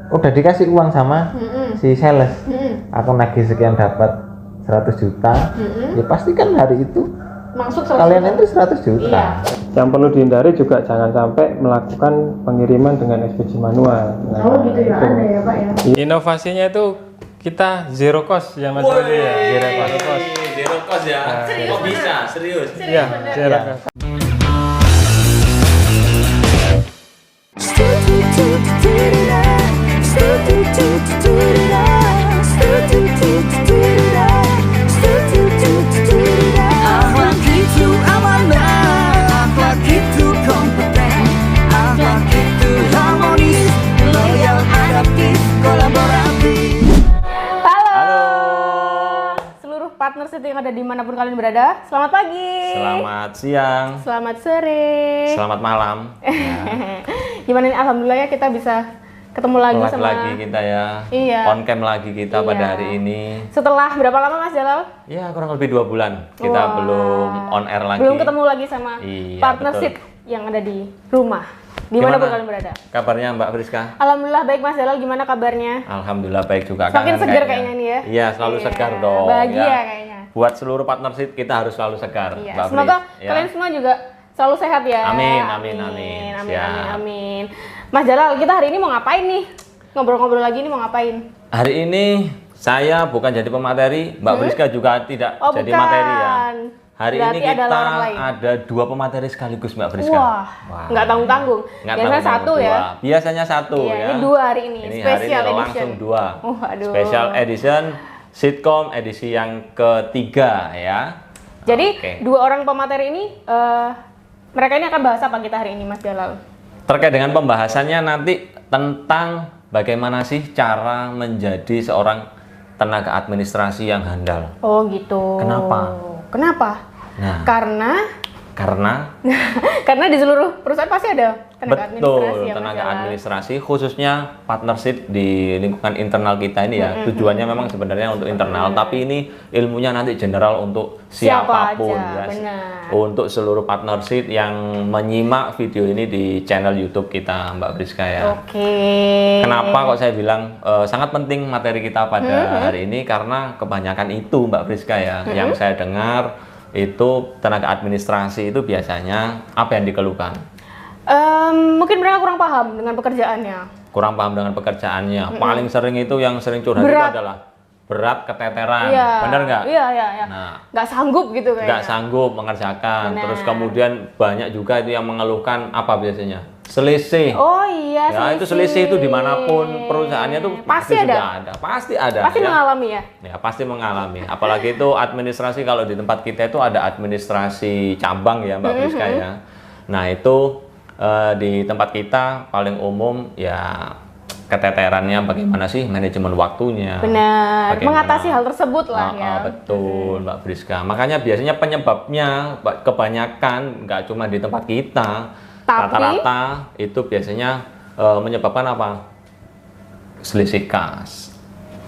udah dikasih uang sama si sales. Aku nagih sekian dapat 100 juta. Ya pasti kan hari itu Masuk kalian itu 100 juta. Iya. Yang perlu dihindari juga jangan sampai melakukan pengiriman dengan SPG manual. Nah, Oh gitu ya, ada ya Pak ya. Inovasinya itu kita zero cost ya Mas Rudi ya. Zero cost. Zero cost ya. Kok bisa? Serius? Iya, zero cost. Akhlak itu amanah, akhlak itu kompeten, akhlak itu harmonis, loyal, adaptif, kolaboratif. Halo. Seluruh partnership yang ada dimanapun kalian berada, selamat pagi. Selamat siang. Selamat sore. Selamat malam. Gimana nih, alhamdulillah ya kita bisa ketemu lagi Live sama. lagi kita ya. Iya. On cam lagi kita pada Iya. hari ini. Setelah berapa lama Mas Jalal? Ya kurang lebih 2 bulan kita Wah. belum on air lagi. Belum ketemu lagi sama Iya, partnership yang ada di rumah. Dimanapun Gimana kalian berada. kabarnya Mbak Friska? Alhamdulillah baik Mas Jalal, gimana kabarnya? Alhamdulillah baik juga. Semakin Kangen segar kayaknya nih ya. Iya, selalu Iya, segar dong. bahagia ya. kayaknya. Buat seluruh partnership kita harus selalu segar. Iya, Mbak semoga Fris, ya. kalian semua juga selalu sehat ya. Amin, amin, Amin, amin. amin, Siap. amin, amin. Mas Jalal, kita hari ini mau ngapain nih? Ngobrol-ngobrol lagi nih mau ngapain? Hari ini saya bukan jadi pemateri, Mbak Friska juga tidak Oh, jadi bukan. materi ya. Hari Berarti ini kita adalah orang lain. ada 2 pemateri sekaligus Mbak Friska. Wah, nggak tanggung-tanggung. Nggak Biasanya tanggung-tanggung, satu ya. dua. Biasanya satu Iya, ya. ini 2 hari ini. Ini Special hari ini edition. langsung 2. Aduh. Special edition sitcom edisi yang ketiga ya. Jadi Oke. 2 orang pemateri ini, mereka ini akan bahas apa kita hari ini Mas Jalal? Terkait dengan pembahasannya nanti tentang bagaimana sih cara menjadi seorang tenaga administrasi yang handal. Oh gitu. Kenapa? Kenapa? Nah, Karena karena di seluruh perusahaan pasti ada tenaga administrasi betul ya Mas tenaga Jalal. administrasi khususnya partnership di lingkungan internal kita ini ya. Tujuannya memang sebenarnya untuk internal, tapi ini ilmunya nanti general untuk Siapa siapapun aja, ya. benar. Untuk seluruh partnership yang menyimak video ini di channel YouTube kita Mbak Friska ya. Oke. Kenapa kok saya bilang sangat penting materi kita pada hari ini, karena kebanyakan itu Mbak Friska ya yang saya dengar itu tenaga administrasi itu biasanya apa yang dikeluhkan? Mungkin mereka kurang paham dengan pekerjaannya. Kurang paham dengan pekerjaannya. Paling sering itu yang sering curhat Berat. itu adalah berat, keteteran. Iya. Benar nggak? Iya, iya, iya. Nah, Nggak sanggup gitu kayaknya. nggak sanggup mengerjakan. Benar. Terus kemudian banyak juga itu yang mengeluhkan apa biasanya? Selisih. Oh iya, Ya itu selisih itu dimanapun perusahaannya tuh Pasti juga ada. ada. Pasti ada. Pasti ya. mengalami ya. Ya pasti mengalami. Apalagi itu administrasi, kalau di tempat kita itu ada administrasi cabang ya Mbak Friska ya. Nah itu di tempat kita paling umum ya keteterannya bagaimana sih manajemen waktunya. Benar. Bagaimana- Mengatasi hal tersebut lah ya. Betul Mbak Friska. Makanya biasanya penyebabnya kebanyakan nggak cuma di tempat kita. Tapi- Rata-rata itu biasanya menyebabkan apa? Selisih kas.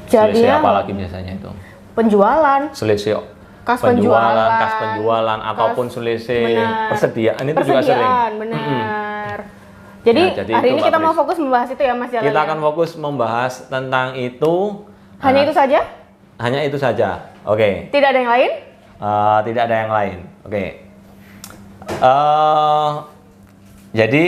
Jadi Selisih ya, apa lagi biasanya itu? penjualan, Selisih kas penjualan, kas penjualan ataupun selisih benar. persediaan itu juga sering. persediaan, benar. Jadi, Ya, jadi hari itu, ini Mbak kita mau Pris. fokus membahas itu ya Mas Jalal. Kita ya? akan fokus membahas tentang itu. Hanya Nah, itu saja? Hanya itu saja. Oke. Tidak ada yang lain? Tidak ada yang lain. Oke. Jadi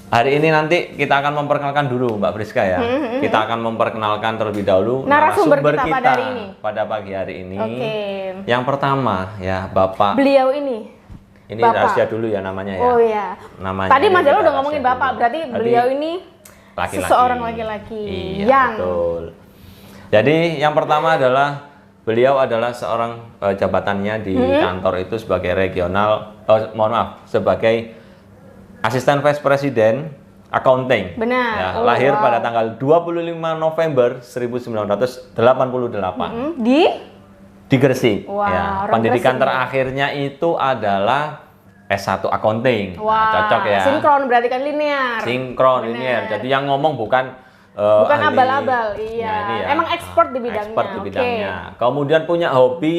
hari ini nanti kita akan memperkenalkan dulu Mbak Friska ya. Kita akan memperkenalkan terlebih dahulu Narasumber kita pada hari ini. pada pagi hari ini. Oke. Yang pertama ya Bapak. Beliau ini. Ini Bapak. rahasia dulu ya namanya ya. Oh iya. Namanya Tadi ini Mas Jalal kita udah ngomongin rahasia Bapak, dulu. berarti Tadi beliau ini laki-laki. seseorang laki-laki Iya, yang betul. Jadi yang pertama adalah beliau adalah seorang jabatannya di kantor itu sebagai regional, sebagai asisten vice president accounting. Benar. Ya, Oh, lahir wow. pada tanggal 25 November 1988 di Gresik. Wah, Ya, orang pendidikan Gresik ya. terakhirnya itu adalah S1 accounting. Nah, wah, cocok ya. sinkron berarti kan linear. Sinkron Benar. linear. Jadi yang ngomong bukan Bukan ahli. abal-abal, iya. Nah, ini ya. Emang expert di bidangnya, Expert di oke. bidangnya. Kemudian punya hobi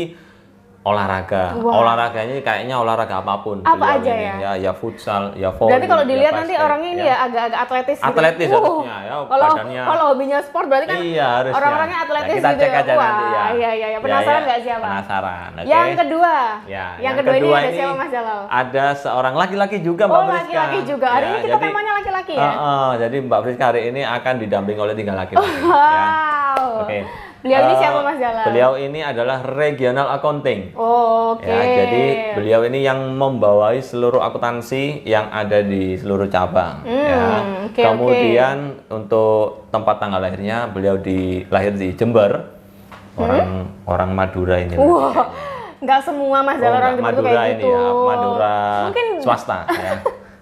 olahraga. Olahraganya kayaknya olahraga apapun. Apa beliau aja ini. ya? Ya futsal, ya volley. Berarti kalau dilihat ya nanti basket, orangnya ini ya agak-agak atletis gitu. Atletis harusnya ya, Kalau badannya. kalau hobinya sport berarti kan Iya, harusnya. orang-orangnya atletis Ya, kita gitu. cek aja Wah, nanti ya. Iya. Penasaran nggak siapa? Penasaran. Oke. Yang kedua. Ya, yang kedua ini ada siapa Mas Jalal? Ada seorang laki-laki juga Mbak Oh, Friska. laki-laki juga. Hari ini kita temanya laki-laki ya? Jadi Mbak Friska hari ini akan didampingi oleh 3 laki-laki. ya. Wow. Oke. Beliau ini siapa Mas Jalal? Beliau ini adalah regional accounting. Oke. Ya, jadi beliau ini yang membawahi seluruh akuntansi yang ada di seluruh cabang. Ya. oke, Kemudian untuk tempat tanggal lahirnya beliau lahir di Jember. Orang Madura ini. Wah, nggak semua Mas Jalal orang Jember tuh Madura kayak ini gitu. ya, Madura Mungkin swasta ya.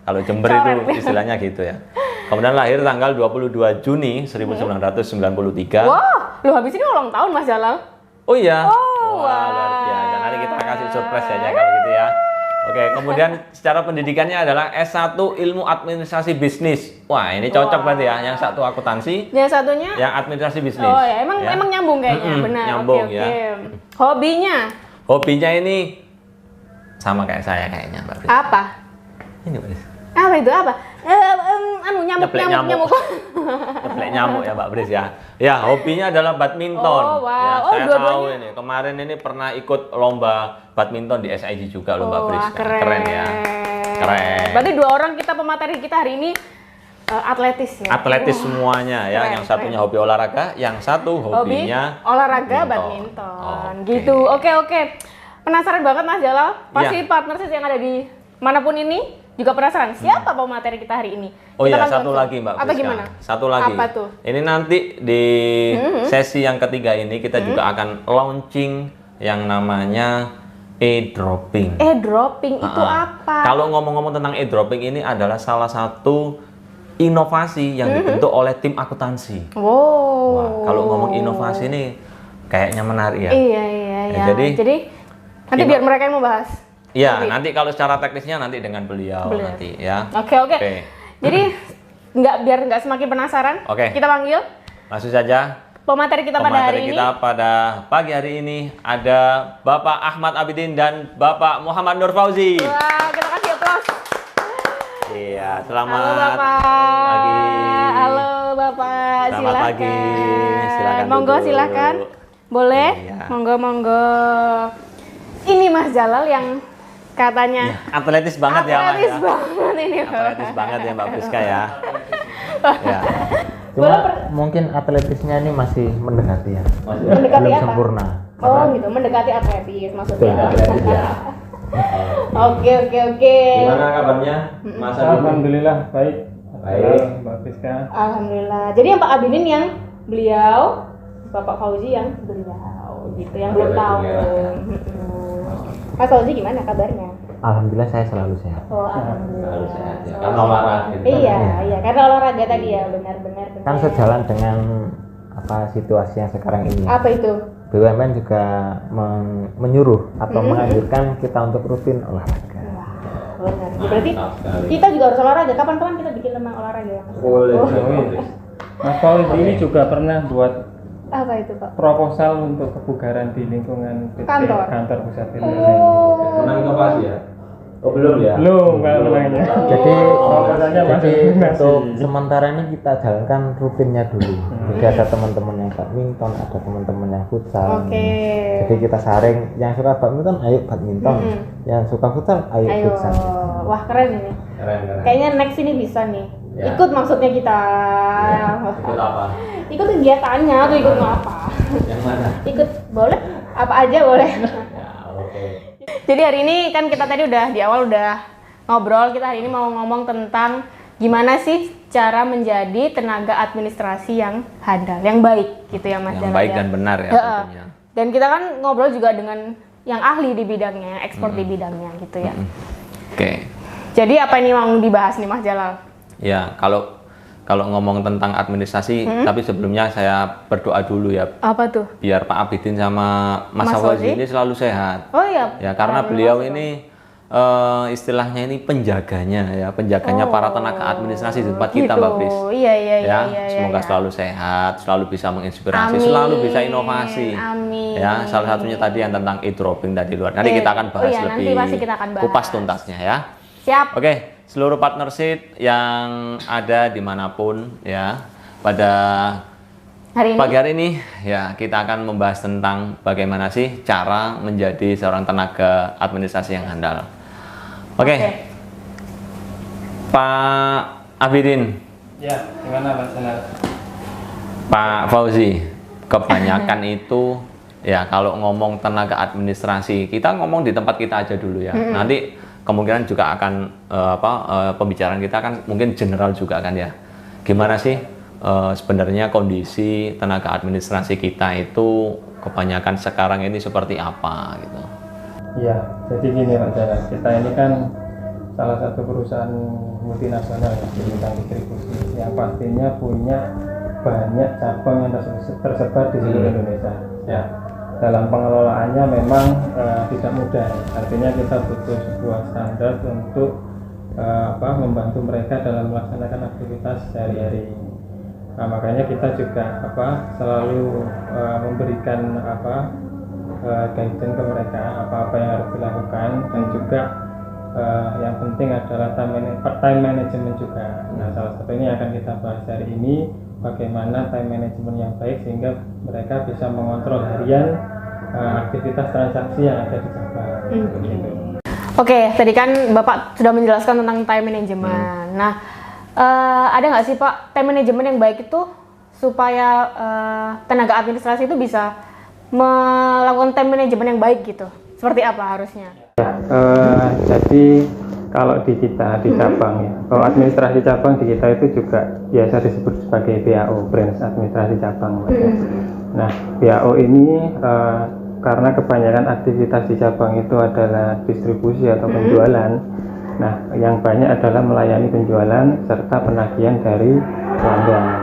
Kalau Jember itu istilahnya gitu ya. Kemudian lahir tanggal 22 Juni 1993. Wah, lu habis ini ulang tahun Mas Jalal. Oh iya. Oh, Wah, luar biasa. Nanti kita kasih surprise aja kalau gitu ya. Oke, kemudian secara pendidikannya adalah S1 Ilmu Administrasi Bisnis. Wah, ini cocok berarti ya. Yang satu akuntansi, Yang satunya? yang administrasi bisnis. Oh ya, emang nyambung kayaknya, benar. Nyambung Oke. ya. Hobinya Hobinya ini sama kayak saya kayaknya, Mbak Fris. apa? Ini, Mbak Fris. Apa itu apa? Nyamuk. Nyeplek nyamuk ya Mbak Bris ya. Ya, hobinya adalah badminton. Oh, wow. Ya, Oh, saya dua-duanya. tahu ini. Kemarin ini pernah ikut lomba badminton di SIG juga loh Mbak Bris. Wah, keren. Keren ya. Keren. Berarti dua orang kita pemateri kita hari ini atletis ya. Atletis semuanya ya. keren, Yang satunya hobi olahraga, yang satu Hobi hobinya olahraga badminton. badminton. Oke. Gitu. Oke. Penasaran banget Mas Jalal? Pasti Iya. partnership yang ada di manapun ini juga penasaran siapa pemateri kita hari ini? Oh Kita iya, kan satu langsung. lagi Mbak Atau Friska. gimana? Satu lagi. Apa tuh? Ini nanti di sesi yang ketiga ini kita juga akan launching yang namanya e-dropping. Dropping itu apa? Kalau ngomong-ngomong tentang e-dropping ini adalah salah satu inovasi yang dibentuk oleh tim akuntansi. Wow. Wah, kalau ngomong inovasi ini kayaknya menarik ya. Iya. Ya, jadi nanti biar mereka yang membahas. Iya, nanti kalau secara teknisnya nanti dengan beliau nanti ya. Oke. Jadi biar nggak semakin penasaran, Oke. kita panggil Langsung saja pemateri kita pada hari ini. kita pada pagi hari ini ada Bapak Ahmad Abidin dan Bapak Muhammad Nur Fauzi. Wah, kita kasih aplaus. Iya, selamat Halo Bapak. pagi. Halo Bapak, Selamat silakan. pagi. Silakan Monggo duduk. silakan. Boleh? Iya. Monggo. Ini Mas Jalal yang katanya Atletis banget ya, Mas. atletis Ya. banget ini. Atletis banget ya Mbak Friska ya. Ya. Cuma mungkin atletisnya ini masih mendekati ya. Mendekati Belum apa? sempurna. Oh gitu, mendekati atletis maksudnya. Atletis ya. Oke. Gimana kabarnya, Mas Abidin? Alhamdulillah baik. Baik. Mbak Friska. Alhamdulillah. Jadi yang Pak Abidin yang beliau, Bapak Fauzi yang beliau, gitu yang belum tahu. Mas Fauzi gimana kabarnya? Alhamdulillah saya selalu sehat. Oh, alhamdulillah. Harus sehat ya. Karena olahraga. Iya, karena olahraga tadi ya, benar. Kan sejalan dengan situasi yang sekarang ini. Apa itu? BUMN juga menyuruh atau menganjurkan kita untuk rutin olahraga. Benar. Berarti kita juga harus olahraga. Kapan-kapan kita bikin tentang olahraga ya, Mas? Boleh. Oh. Mas Fauzi ini juga pernah buat Apa itu, Pak? proposal untuk kebugaran di lingkungan PT Kantor. pusat Oh. Indonesia. Pernah inovasi ya? Oh, belum ya? Belum, Mbak namanya. Jadi Proposalnya masih untuk sementara ini kita jalankan rutinnya dulu. Jadi ada teman-teman yang badminton, ada teman-teman yang futsal. Oke. Jadi kita saring, yang suka badminton ayo badminton, yang suka futsal ayo Ayo. futsal. Wah, keren ini. Keren. Kayaknya next ini bisa nih. Ya. Ikut maksudnya kita. Ikut apa? Ikut kegiatannya atau ikut apa? Yang mana? Ikut boleh? Apa aja boleh. Ya, oke. Jadi hari ini kan kita tadi di awal udah ngobrol, kita hari ini mau ngomong tentang gimana sih cara menjadi tenaga administrasi yang handal, yang baik gitu ya Mas Yang Jalal, baik ya. dan benar ya Ya, tentunya. Dan kita kan ngobrol juga dengan yang ahli di bidangnya, yang ekspor di bidangnya gitu ya. Oke. Jadi apa ini mau dibahas nih Mas Jalal? Ya, kalau ngomong tentang administrasi, tapi sebelumnya saya berdoa dulu ya, Apa tuh? biar Pak Abidin sama Mas Mas Fauzi Fauzi ini selalu sehat. Oh iya. Ya, karena beliau ini istilahnya ini penjaganya ya, penjaganya para tenaga administrasi di tempat kita, gitu. Mbak Pris. Iya, Ya, iya. semoga selalu sehat, selalu bisa menginspirasi, selalu bisa inovasi. Amin. Ya, salah satunya tadi yang tentang e-dropping tadi luar. Nanti kita akan bahas nanti lebih pasti kita akan bahas. kupas tuntasnya ya. Siap. Oke, seluruh partnership yang ada dimanapun ya, pada pagi hari ini ya kita akan membahas tentang bagaimana sih cara menjadi seorang tenaga administrasi yang handal. Oke. Pak Abidin. Ya, gimana Mas Senar? Pak Fauzi, kebanyakan itu ya kalau ngomong tenaga administrasi, kita ngomong di tempat kita aja dulu ya. Nanti kemungkinan juga akan pembicaraan kita kan mungkin general juga kan ya. Gimana sih sebenarnya kondisi tenaga administrasi kita itu kebanyakan sekarang ini seperti apa gitu? Iya, jadi gini Pak Jara, kita ini kan salah satu perusahaan multinasional ya di bidang distribusi yang pastinya punya banyak cabang yang tersebar di seluruh Indonesia. Ya, dalam pengelolaannya memang tidak mudah. Artinya kita butuh sebuah standar untuk membantu mereka dalam melaksanakan aktivitas sehari-hari. Nah, makanya kita juga selalu memberikan guidance ke mereka apa-apa yang harus dilakukan, dan juga yang penting adalah time management juga. Nah, salah satunya akan kita bahas hari ini, bagaimana time management yang baik sehingga mereka bisa mengontrol harian aktivitas transaksi yang ada di cabang. Begitu. Oke, tadi kan Bapak sudah menjelaskan tentang time management. Nah, ada nggak sih Pak time management yang baik itu supaya tenaga administrasi itu bisa melakukan time management yang baik gitu? Seperti apa harusnya? Ya, jadi kalau di kita di cabang ya, kalau administrasi cabang di kita itu juga biasa disebut sebagai BAO, branch administrasi cabang. Nah, BAO ini karena kebanyakan aktivitas di cabang itu adalah distribusi atau penjualan. Nah, yang banyak adalah melayani penjualan serta penagihan dari pelanggan.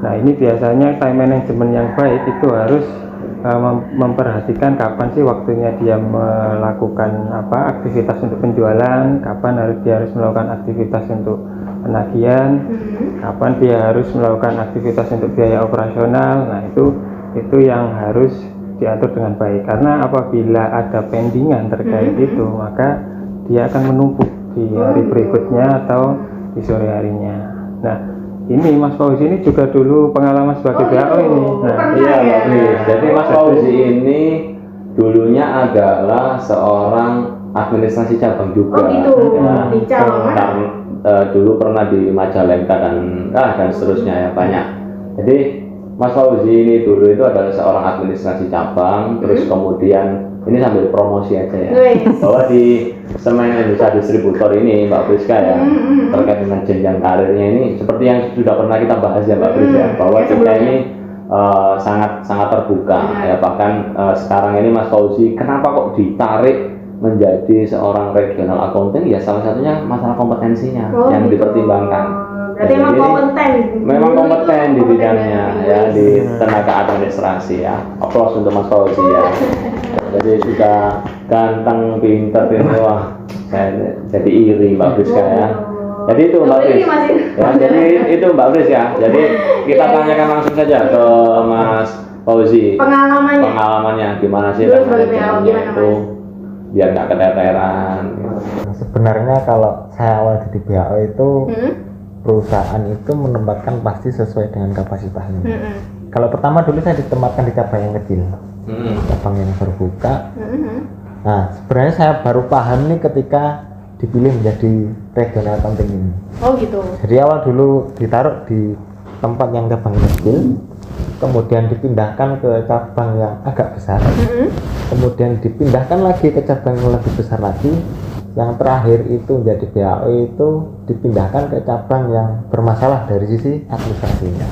Nah, ini biasanya time management yang baik itu harus memperhatikan kapan sih waktunya dia melakukan aktivitas untuk penjualan, kapan dia harus melakukan aktivitas untuk penagihan, kapan dia harus melakukan aktivitas untuk biaya operasional. Nah, itu yang harus diatur dengan baik, karena apabila ada pendingan terkait itu, maka dia akan menumpuk di hari berikutnya atau di sore harinya. Nah, ini Mas Fauzi ini juga dulu pengalaman sebagai BAO ini. Nah, iya Pak Pris. Jadi Mas Fauzi ini dulunya adalah seorang administrasi cabang juga. Oh gitu. Ya. Di cabang mana? Dulu pernah di Majalengka dan seterusnya ya, banyak. Jadi Mas Fauzi ini dulu itu adalah seorang administrasi cabang, terus kemudian ini sambil promosi aja ya, bahwa di Semen Indonesia Distributor ini Mbak Priska ya, terkait dengan jenjang karirnya ini seperti yang sudah pernah kita bahas ya Mbak Priska, bahwa kita ini sangat terbuka ya, bahkan sekarang ini Mas Fauzi kenapa kok ditarik menjadi seorang regional accountant, ya salah satunya masalah kompetensinya yang dipertimbangkan. Berarti memang kompeten di bidangnya ya, di tenaga administrasi ya. Aplaus untuk Mas Fauzi ya. Jadi sudah ganteng, pinter, wah saya jadi iri Mbak Priska ya. Jadi itu Mbak Pris ya, jadi itu Mbak Pris ya. Jadi kita tanyakan langsung saja ke Mas Fauzi pengalamannya gimana sih manajemennya itu biar nggak keteteran. Sebenarnya kalau saya awal jadi BAO itu perusahaan itu menempatkan pasti sesuai dengan kapasitasnya. Kalau pertama dulu saya ditempatkan di cabang yang kecil, cabang yang terbuka. Nah, sebenarnya saya baru paham nih ketika dipilih menjadi regional accounting ini. Oh gitu. Jadi awal dulu ditaruh di tempat yang cabang kecil, kemudian dipindahkan ke cabang yang agak besar, kemudian dipindahkan lagi ke cabang yang lebih besar lagi. Yang terakhir itu menjadi BAO itu dipindahkan ke cabang yang bermasalah dari sisi administrasinya.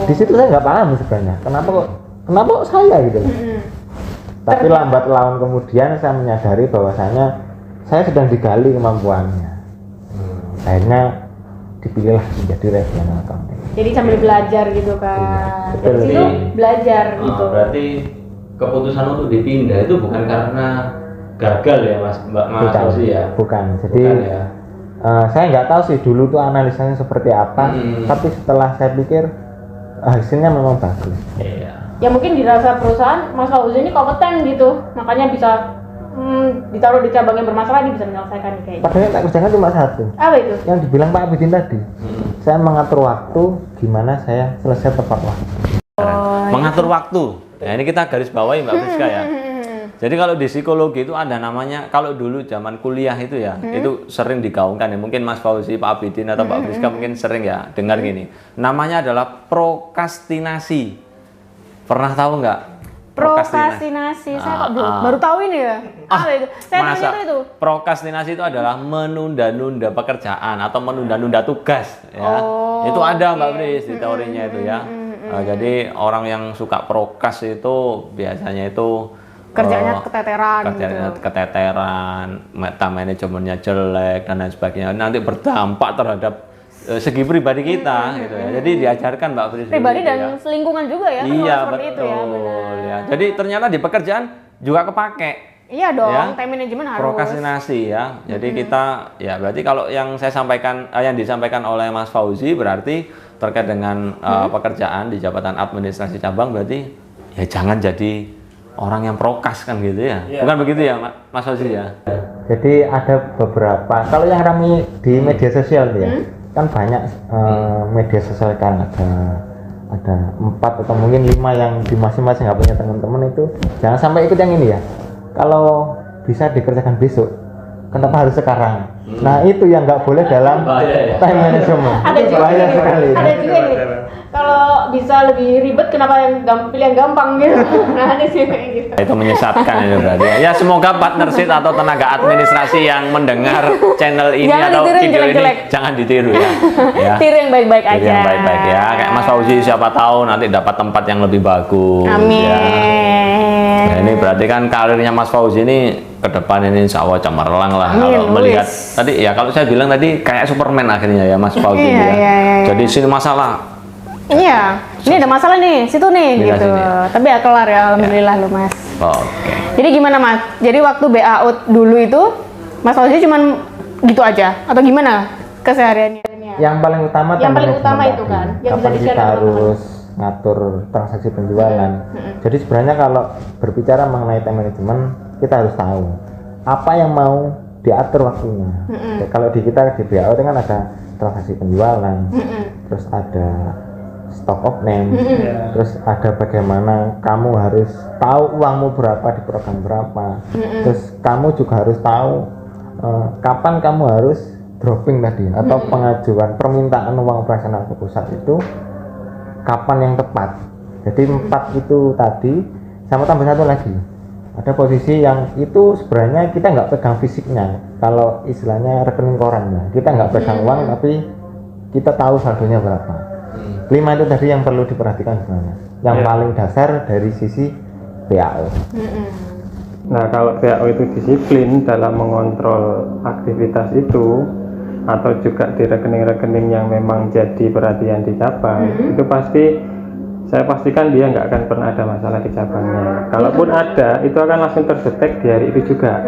Di situ saya nggak paham sebenarnya kenapa kok saya gitu. Tapi lambat laun kemudian saya menyadari bahwasanya saya sedang digali kemampuannya. Akhirnya dipilihlah menjadi regional accounting. Jadi sambil belajar gitu kan. Dari situ belajar gitu. Berarti keputusan untuk dipindah itu bukan karena gagal ya Mas Fauzi ya? Bukan. Jadi Bukan ya. saya nggak tahu sih dulu tuh analisanya seperti apa, tapi setelah saya pikir hasilnya memang bagus. Iya. Ya mungkin dirasa perusahaan Mas Fauzi ini kompeten gitu, makanya bisa ditaruh di cabang yang bermasalah ini bisa menyelesaikan kayak gitu. Padahal yang tak kerjakan cuma satu. Apa itu? Yang dibilang Pak Abidin tadi, saya mengatur waktu gimana saya selesai tepat waktu. Mengatur waktu. Nah, ini kita garis bawahi Mbak Friska ya. Jadi kalau di psikologi itu ada namanya, kalau dulu zaman kuliah itu ya, itu sering digaungkan ya. Mungkin Mas Fauzi, Pak Abidin atau Mbak Friska mungkin sering ya dengar gini. Namanya adalah prokrastinasi. Pernah tahu nggak? Prokrastinasi, saya kok baru tahu ini ya. Apa itu? Saya Masa tahu itu. prokrastinasi itu adalah menunda-nunda pekerjaan atau menunda-nunda tugas ya. Itu ada Mbak Fris di teorinya itu ya. Jadi orang yang suka prokras itu biasanya itu Kerjanya keteteran kerjanya gitu. keteteran, manajemennya jelek dan lain sebagainya. Nanti berdampak terhadap segi pribadi kita gitu ya. Jadi diajarkan Mbak Fris Pribadi gitu dan ya. lingkungan juga ya. Iya kalau seperti betul itu ya, benar. ya. Jadi ternyata di pekerjaan juga kepake. Iya dong, Ya. time management harus. Prokrastinasi ya. Jadi kita ya berarti kalau yang saya sampaikan yang disampaikan oleh Mas Fauzi berarti terkait dengan pekerjaan di jabatan administrasi cabang berarti ya jangan jadi orang yang prokas kan gitu ya. Bukan begitu ya Mas Fauzi ya. Jadi ada beberapa, kalau yang ramai di media sosial tuh ya, kan banyak media sosial kan ada 4 atau mungkin 5 yang di masing-masing nggak punya teman-teman itu jangan sampai ikut yang ini ya. Kalau bisa dikerjakan besok, kenapa harus sekarang? Nah itu yang nggak boleh dalam time management. Ada juga Bahaya nih, sekali. ada juga nih. Kalau bisa lebih ribet, kenapa yang pilih yang gampang gitu? Nah, ini sih kayak gitu. Itu menyesatkan itu berarti. Ya semoga partnership atau tenaga administrasi yang mendengar channel ini Jangan atau ditiru yang video jelek-jelek. ini jangan ditiru ya. Ya. Tiru yang baik-baik Tiru aja. yang baik-baik ya. Kayak Mas Fauzi siapa tahu nanti dapat tempat yang lebih bagus. Amin. Ya. Nah, ini berarti kan karirnya Mas Fauzi ini ke depan ini insya Allah cemerlang lah. Amin, Kalau melihat wis. tadi ya kalau saya bilang tadi kayak Superman akhirnya ya Mas Fauzi Iya, ini ya. iya. Jadi sini masalah. Iya, ini ada masalah nih, situ nih Bila gitu. sini ya. Tapi ya kelar ya, alhamdulillah lu Mas. Oke. Jadi gimana Mas? Jadi waktu BAU dulu itu Mas Fauzi cuman gitu aja atau gimana kesehariannya? Yang paling utama Yang time paling management utama tadi. itu kan, yang bisa Kapan di-share kita sama harus ngatur transaksi penjualan. Jadi sebenarnya kalau berbicara mengenai time management, kita harus tahu apa yang mau diatur waktunya. Ya, kalau di kita di BAU itu kan ada transaksi penjualan, terus ada stock of name, terus ada bagaimana kamu harus tahu uangmu berapa di program berapa, terus kamu juga harus tahu kapan kamu harus dropping tadi atau pengajuan permintaan uang operasional ke pusat itu kapan yang tepat. Jadi 4 itu tadi sama tambah satu lagi, ada posisi yang itu sebenarnya kita nggak pegang fisiknya, kalau istilahnya rekening koran ya, kita nggak pegang uang tapi kita tahu saldonya berapa. 5 itu tadi yang perlu diperhatikan sebenarnya, yang paling dasar dari sisi BAU. Nah, kalau BAU itu disiplin dalam mengontrol aktivitas itu atau juga di rekening-rekening yang memang jadi perhatian di cabang, itu pasti saya pastikan dia nggak akan pernah ada masalah di cabangnya. Kalaupun ada, itu akan langsung terdetek di hari itu juga.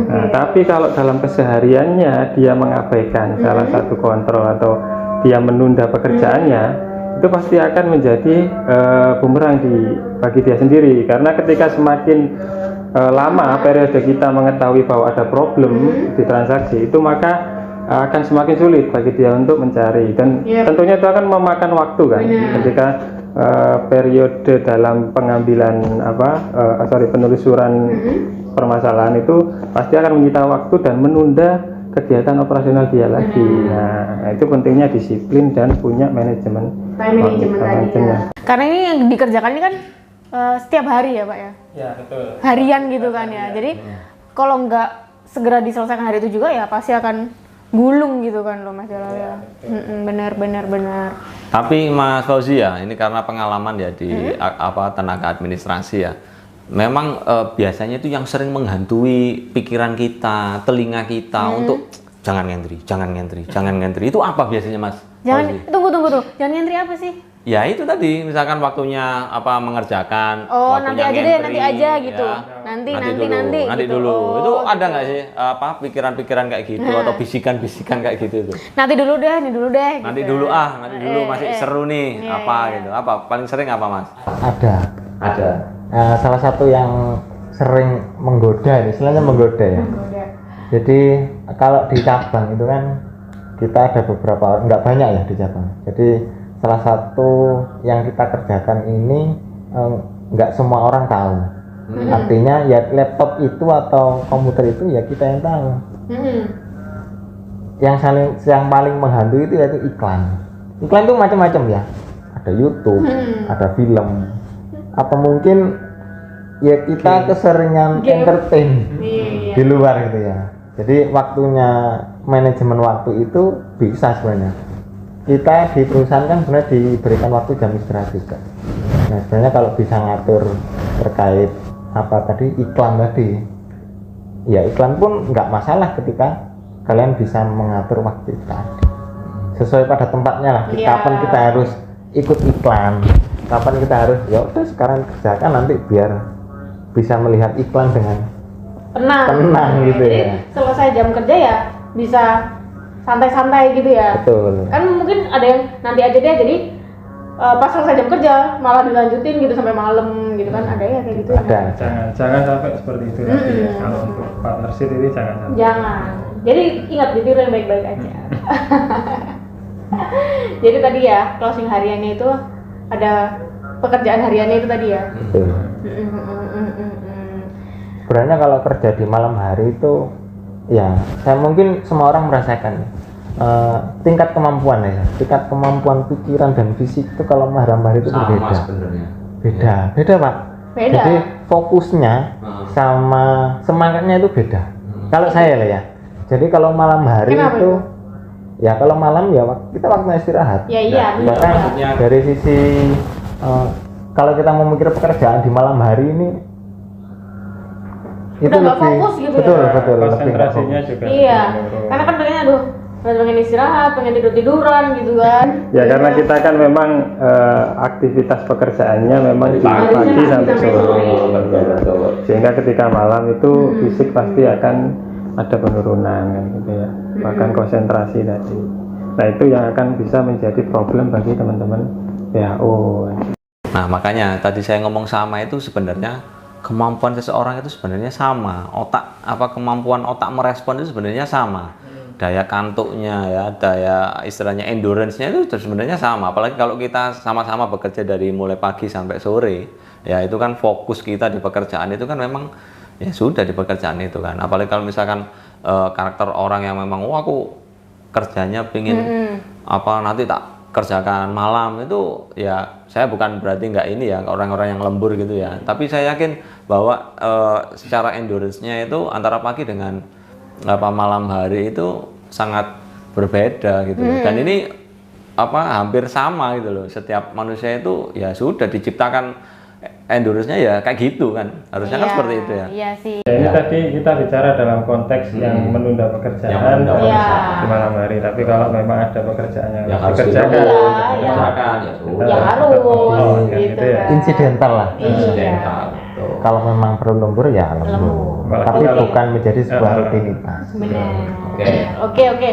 Nah, tapi kalau dalam kesehariannya dia mengabaikan salah satu kontrol atau dia menunda pekerjaannya, itu pasti akan menjadi bumerang bagi dia sendiri. Karena ketika semakin lama periode kita mengetahui bahwa ada problem di transaksi itu, maka akan semakin sulit bagi dia untuk mencari, dan tentunya itu akan memakan waktu kan. Ketika periode dalam pengambilan penelusuran permasalahan itu pasti akan menyita waktu dan menunda kegiatan operasional dia lagi. Nah, itu pentingnya disiplin dan punya manajemen Time management tadi ya. waktunya. Karena ini yang dikerjakan ini kan setiap hari ya Pak ya? Ya, betul. Harian gitu kan ya. Jadi kalau nggak segera diselesaikan hari itu juga ya pasti akan gulung gitu kan loh Mas Jalal ya. Benar. Tapi Mas Fauzi ya, ini karena pengalaman ya di tenaga administrasi ya. Memang biasanya itu yang sering menghantui pikiran kita, telinga kita untuk jangan ngentri. Itu apa biasanya Mas Jangan Fauzi? tunggu tuh. Jangan ngantri apa sih? Ya itu tadi, misalkan waktunya apa mengerjakan, Oh, nanti waktunya aja deh, ngentri, nanti aja gitu. ya. Nanti gitu. Dulu. Oh, Itu ada gitu. nggak sih apa pikiran-pikiran kayak gitu atau bisikan-bisikan kayak gitu tuh? Nanti dulu deh, ini dulu deh. Nanti gitu. dulu nanti dulu masih seru nih, Iya, apa iya. gitu. Apa paling sering apa, Mas? Ada. Salah satu yang sering menggoda, istilahnya menggoda ya. Udah. Jadi kalau di cabang itu kan kita ada beberapa orang, nggak banyak ya di cabang. Jadi salah satu yang kita kerjakan ini nggak semua orang tahu. Artinya ya laptop itu atau komputer itu ya kita yang tahu. Yang paling menghantui itu yaitu iklan. Iklan itu macam-macam ya. Ada YouTube, ada film, atau mungkin ya kita keseringan entertain di luar gitu ya. Jadi waktunya manajemen waktu itu bisa sebenarnya. Kita di perusahaan kan sebenarnya diberikan waktu jam istirahat juga. Nah sebenarnya kalau bisa ngatur terkait apa tadi iklan tadi, ya iklan pun nggak masalah ketika kalian bisa mengatur waktu itu tadi. Sesuai pada tempatnya lah. Kapan kita harus ikut iklan, kapan kita harus ya udah sekarang kerjakan nanti biar bisa melihat iklan dengan tenang gitu Jadi, ya. selesai jam kerja ya bisa santai-santai gitu ya. Betul. Kan mungkin ada yang nanti aja deh, jadi pas selesai jam kerja malah dilanjutin gitu sampai malam gitu kan, ada ya kayak gitu. Ada. Jangan sampai seperti itu nanti ya. Kalau untuk partnership ini jangan sampai. Jangan. Jadi ingat ditiru yang baik-baik aja. Jadi tadi ya closing hariannya itu ada pekerjaan hariannya itu tadi ya. Betul. Sebenarnya kalau kerja di malam hari itu ya saya mungkin semua orang merasakan tingkat kemampuan ya, tingkat kemampuan pikiran dan fisik itu kalau malam hari itu berbeda. sebenarnya. Beda Pak. Beda. Jadi fokusnya sama semangatnya itu beda. Kalau saya lah ya. Jadi kalau malam hari Kenapa itu ya kalau malam ya kita waktunya istirahat. Ya iya, benar. Bahkan maksudnya- dari sisi kalau kita memikir pekerjaan di malam hari ini Udah nggak fokus gitu betul, ya? betul, lebih nggak Konsentrasinya fokus. juga Iya. menurun. Karena kan pengen pengen istirahat, pengen tiduran gitu kan. Ya karena kita kan memang aktivitas pekerjaannya memang di pagi sampai sore. Sehingga ketika malam itu fisik pasti akan ada penurunan kan gitu ya. Bahkan konsentrasi tadi. Nah itu yang akan bisa menjadi problem bagi teman-teman WHO. Nah, makanya tadi saya ngomong sama itu sebenarnya kemampuan seseorang itu sebenarnya sama. Kemampuan otak merespon itu sebenarnya sama. Daya kantuknya ya, daya istilahnya endurance-nya itu sebenarnya sama. Apalagi kalau kita sama-sama bekerja dari mulai pagi sampai sore, ya itu kan fokus kita di pekerjaan itu kan memang ya sudah di pekerjaan itu kan. Apalagi kalau misalkan karakter orang yang memang aku kerjanya pingin nanti tak kerjakan malam itu ya saya bukan berarti nggak ini ya orang-orang yang lembur gitu ya, tapi saya yakin bahwa secara endurance-nya itu antara pagi dengan malam hari itu sangat berbeda gitu loh. Dan ini hampir sama gitu loh, setiap manusia itu ya sudah diciptakan endurance-nya ya kayak gitu kan, harusnya kan seperti itu ya. Iya sih. Ya, ini tadi kita bicara dalam konteks yang menunda pekerjaan di malam hari. Tapi kalau memang ada pekerjaan yang Yang harus dikerjakan, dikerjakan, ya. Kerjakan ya sudah. Ya harus gitu gitu ya. kan. Insidental lah. Insidental, betul. Kalau memang perlu lembur ya lembur. Lembur. Tapi Oke. bukan menjadi sebuah rutinitas. Benar. Oke. Oke.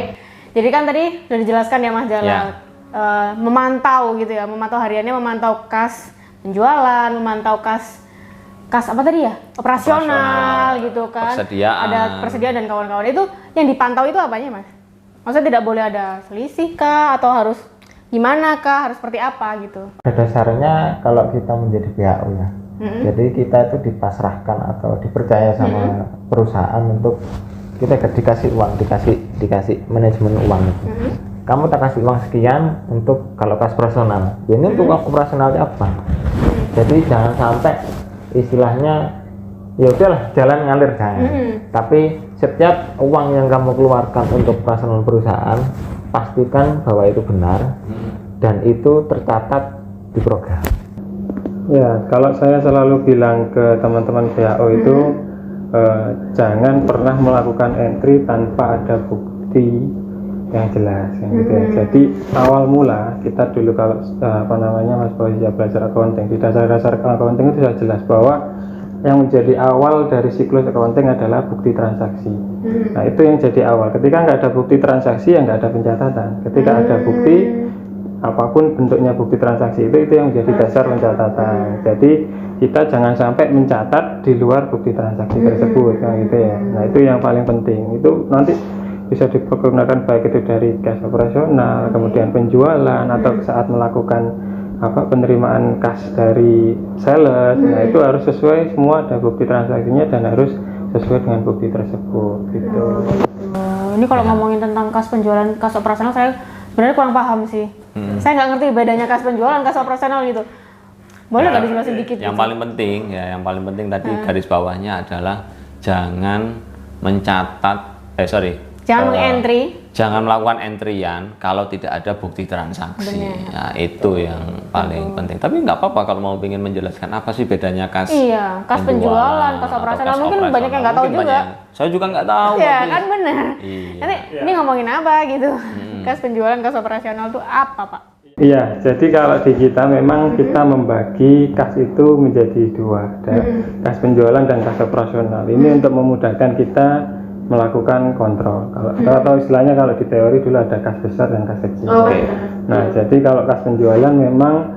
Jadi kan tadi sudah dijelaskan ya Mas Jalal. Ya. Memantau gitu ya, memantau hariannya, memantau kas penjualan, memantau kas apa tadi ya? Operasional gitu kan. Persediaan. Ada persediaan dan kawan-kawan. Itu yang dipantau itu apanya, Mas? Maksudnya tidak boleh ada selisih kah atau harus gimana kah, harus seperti apa gitu. Pada dasarnya kalau kita menjadi PHO ya, jadi kita itu dipasrahkan atau dipercaya sama perusahaan untuk kita dikasih uang, dikasih manajemen uang itu. Kamu tak kasih uang sekian untuk kalau kas operasional. Ya, ini untuk operasionalnya apa? Jadi jangan sampai istilahnya ya udahlah jalan ngalir jangan. Tapi setiap uang yang kamu keluarkan untuk operasional perusahaan pastikan bahwa itu benar dan itu tercatat di program. Ya, kalau saya selalu bilang ke teman-teman WHO itu jangan pernah melakukan entry tanpa ada bukti yang jelas kan, gitu ya. Jadi awal mula kita dulu kalau Mas Fauzi belajar accounting, di dasar-dasar accounting itu sudah jelas bahwa yang menjadi awal dari siklus accounting adalah bukti transaksi. Nah itu yang jadi awal. Ketika nggak ada bukti transaksi, ya nggak ada pencatatan. Ketika ada bukti, apapun bentuknya bukti transaksi itu yang menjadi dasar pencatatan. Jadi kita jangan sampai mencatat di luar bukti transaksi tersebut, kan gitu ya. Nah itu yang paling penting. Itu nanti bisa dipergunakan baik itu dari kas operasional, kemudian penjualan, atau saat melakukan penerimaan kas dari sales. Nah itu harus sesuai, semua ada bukti transaksinya dan harus sesuai dengan bukti tersebut gitu. Ini kalau ngomongin tentang kas penjualan, kas operasional, saya sebenarnya kurang paham sih. Saya nggak ngerti bedanya kas penjualan, kas operasional gitu. Boleh nggak dijelasin dikit? Yang paling penting ya, yang paling penting tadi garis bawahnya adalah jangan mencatat, jangan entry. Jangan melakukan entrian kalau tidak ada bukti transaksi. Nah, itu yang paling penting. Tapi nggak apa-apa kalau mau ingin menjelaskan apa sih bedanya kas penjualan, kas operasional. Mungkin banyak yang nggak tahu juga. Saya juga nggak tahu. Iya kan benar. Nanti ini ngomongin apa gitu? Kas penjualan, kas operasional itu apa, Pak? Iya, jadi kalau di kita memang kita membagi kas itu menjadi dua, kas penjualan dan kas operasional. Ini untuk memudahkan kita melakukan kontrol. Kalau tahu istilahnya, kalau di teori dulu ada kas besar dan kas kecil. Nah, jadi kalau kas penjualan memang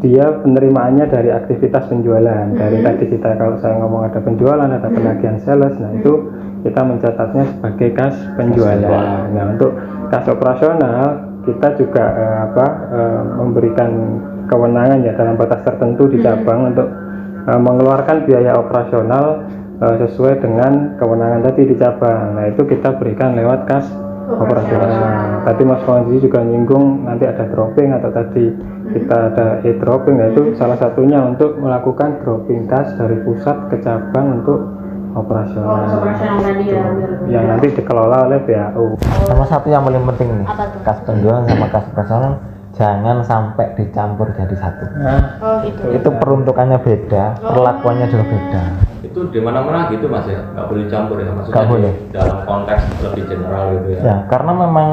dia penerimaannya dari aktivitas penjualan. Dari tadi kita, kalau saya ngomong ada penjualan, ada penagihan sales, nah itu kita mencatatnya sebagai kas penjualan. Nah, untuk kas operasional kita juga memberikan kewenangan ya dalam batas tertentu di cabang untuk mengeluarkan biaya operasional sesuai dengan kewenangan tadi di cabang. Nah itu kita berikan lewat kas operasional. Tadi Mas Fauzi juga nyinggung nanti ada dropping, atau tadi kita ada e-dropping. Nah itu salah satunya untuk melakukan dropping kas dari pusat ke cabang untuk operasional tadi ya, yang nanti dikelola oleh BAU. Sama satu yang paling penting nih, kas penjualan sama kas operasional jangan sampai dicampur jadi satu. Itu peruntukannya beda, perlakuannya juga beda. Itu di mana-mana gitu Mas ya, nggak boleh campur ya, maksudnya Nggak boleh. dalam konteks lebih general gitu ya. Ya, karena memang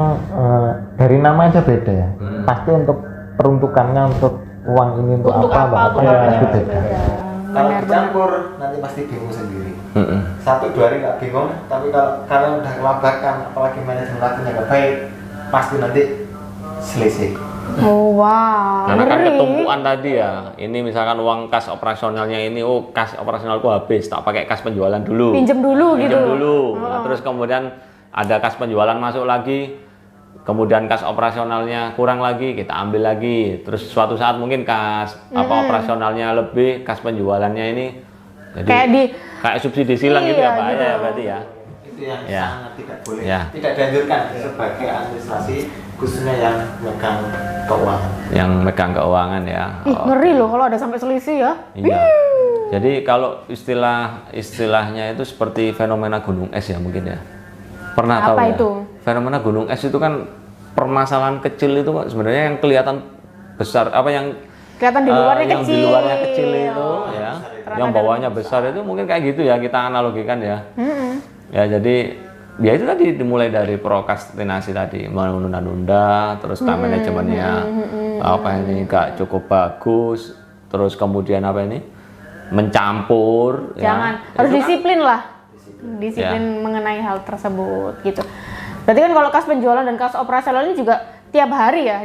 dari nama aja beda ya. Pasti untuk peruntukannya, untuk uang ini untuk apa pasti beda. Kalau dicampur nanti pasti bingung sendiri. 1-2 hari nggak bingung, tapi kalau kalian udah kelabakan, apalagi manajemen waktunya nggak baik, pasti nanti selisih. Oh wow. Karena kan ketumpuan tadi ya. Ini misalkan uang kas operasionalnya ini, kas operasionalku habis, tak pakai kas penjualan dulu. Pinjem dulu gitu. Nah, terus kemudian ada kas penjualan masuk lagi, kemudian kas operasionalnya kurang lagi, kita ambil lagi. Terus suatu saat mungkin kas operasionalnya lebih, kas penjualannya ini jadi kayak subsidi silang gitu ya Pak ya, berarti ya. Itu yang sangat tidak boleh, tidak dianjurkan sebagai administrasi, khususnya yang megang keuangan. Yang megang keuangan ya. Ngeri loh kalau ada sampai selisih ya. Iya. Jadi kalau istilahnya itu seperti fenomena gunung es ya mungkin ya. Pernah tahu ya? Itu? Fenomena gunung es itu kan permasalahan kecil itu Pak, sebenarnya yang kelihatan besar, yang kelihatan di luarnya yang kecil. di luarnya kecil itu ya. Yang bawahnya besar itu mungkin kayak gitu ya, kita analogikan ya. Ya jadi ya itu tadi dimulai dari prokrastinasi tadi, menunda-nunda, terus time manajemennya ini nggak cukup bagus, terus kemudian mencampur. Jangan, harus disiplin lah, disiplin mengenai hal tersebut gitu. Berarti kan kalau kas penjualan dan kas operasional ini juga tiap hari ya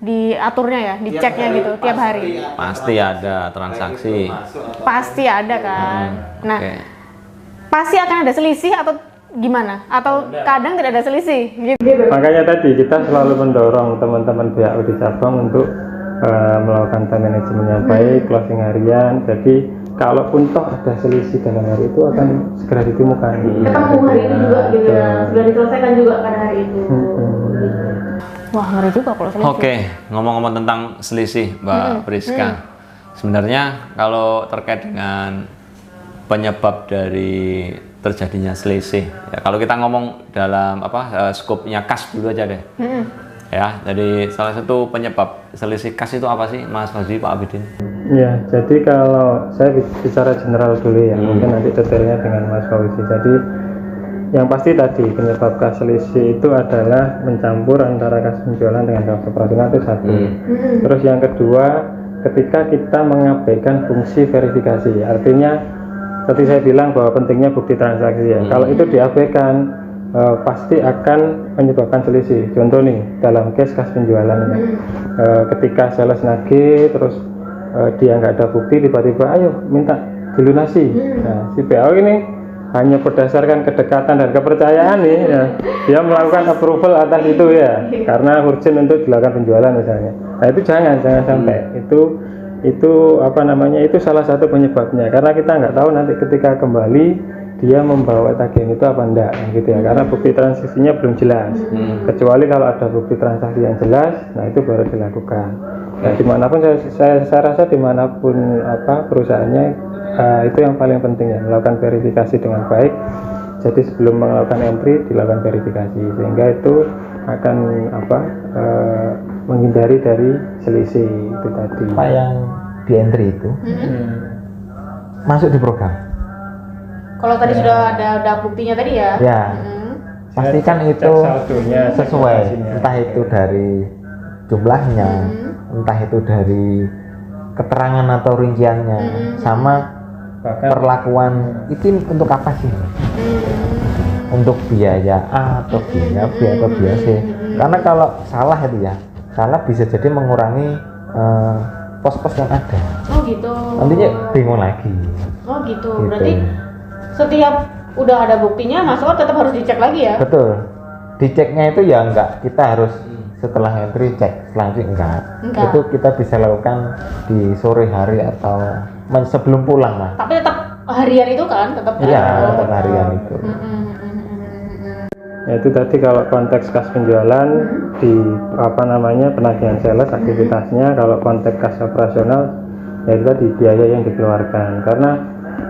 diaturnya ya, diceknya gitu tiap hari. Pasti ada transaksi. Pasti ada kan. Nah, pasti akan ada selisih atau gimana? Atau kadang tidak ada selisih gitu. Makanya tadi kita selalu mendorong teman-teman BAU di cabang untuk melakukan time management yang baik, closing harian. Jadi kalaupun toh ada selisih dalam hari itu akan segera ditemukan. Ketemu hari itu juga gitu ya, sudah diselesaikan juga pada hari itu. Wah, ngeri juga kalau selisih. Oke, ngomong-ngomong tentang selisih, Mbak Priska. Sebenarnya kalau terkait dengan penyebab dari terjadinya selisih, ya kalau kita ngomong dalam skopnya kas dulu aja deh. Ya, jadi salah satu penyebab selisih kas itu apa sih, Mas Fauzi, Pak Abidin? Ya, jadi kalau saya bicara general dulu ya, mungkin nanti detailnya dengan Mas Fauzi. Jadi yang pasti tadi penyebab kas selisih itu adalah mencampur antara kas penjualan dengan kas operasional itu satu. Terus yang kedua, ketika kita mengabaikan fungsi verifikasi, artinya seperti saya bilang bahwa pentingnya bukti transaksi ya. Kalau itu diabaikan pasti akan menyebabkan selisih. Contoh nih dalam case kas penjualan ini, ketika sales nagih terus dia nggak ada bukti, tiba-tiba ayo minta dilunasi. Nah si PO ini hanya berdasarkan kedekatan dan kepercayaan nih ya, dia melakukan approval atas itu ya karena urgent untuk dilakukan penjualan misalnya. Nah itu jangan sampai itu apa namanya, itu salah satu penyebabnya, karena kita nggak tahu nanti ketika kembali dia membawa tagihan itu apa enggak gitu ya, karena bukti transaksinya belum jelas. Kecuali kalau ada bukti transaksi yang jelas, nah itu baru dilakukan. Nah dimanapun saya rasa dimanapun apa perusahaannya, itu yang paling penting ya, melakukan verifikasi dengan baik. Jadi sebelum melakukan entry dilakukan verifikasi, sehingga itu akan menghindari dari selisih itu tadi. Apa yang di entry itu masuk di program. Kalau tadi sudah ada buktinya tadi ya. Ya, pastikan itu saldonya, sesuai, transaksinya. entah itu dari jumlahnya, entah itu dari keterangan atau rinciannya, sama Bahkan perlakuan itu untuk apa sih? Untuk biaya A atau biaya B atau biaya C. Karena kalau salah itu ya, salah bisa jadi mengurangi pos-pos yang ada. Oh gitu. Nantinya bingung lagi. Oh gitu. Gitu. Berarti setiap udah ada buktinya masuk tetap harus dicek lagi ya? Betul. Diceknya itu ya enggak, kita harus setelah entry cek, selanjutnya enggak. Itu kita bisa lakukan di sore hari atau sebelum pulang lah. Tapi tetap harian itu kan tetap. Iya, tetap harian itu. ya itu tadi kalau konteks kas penjualan di apa namanya penagihan sales aktivitasnya. Kalau konteks kas operasional ya itu tadi biaya yang dikeluarkan, karena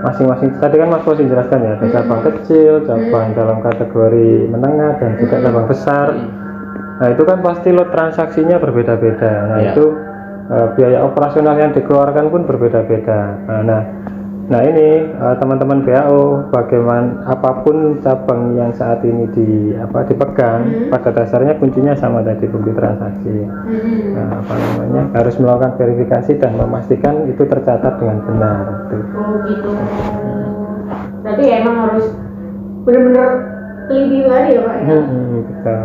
masing-masing tadi kan Mas Fosin jelaskan ya, ada cabang kecil, cabang dalam kategori menengah, dan juga cabang besar. Nah itu kan pasti lot transaksinya berbeda-beda. Nah itu biaya operasional yang dikeluarkan pun berbeda-beda. Nah ini teman-teman BAO, bagaimana apapun cabang yang saat ini dipegang, pada dasarnya kuncinya sama tadi, bukti transaksi. Nah, apa namanya, harus melakukan verifikasi dan memastikan itu tercatat dengan benar. Oh gitu. Berarti emang harus benar-benar teliti lagi ya Pak ya? Betul.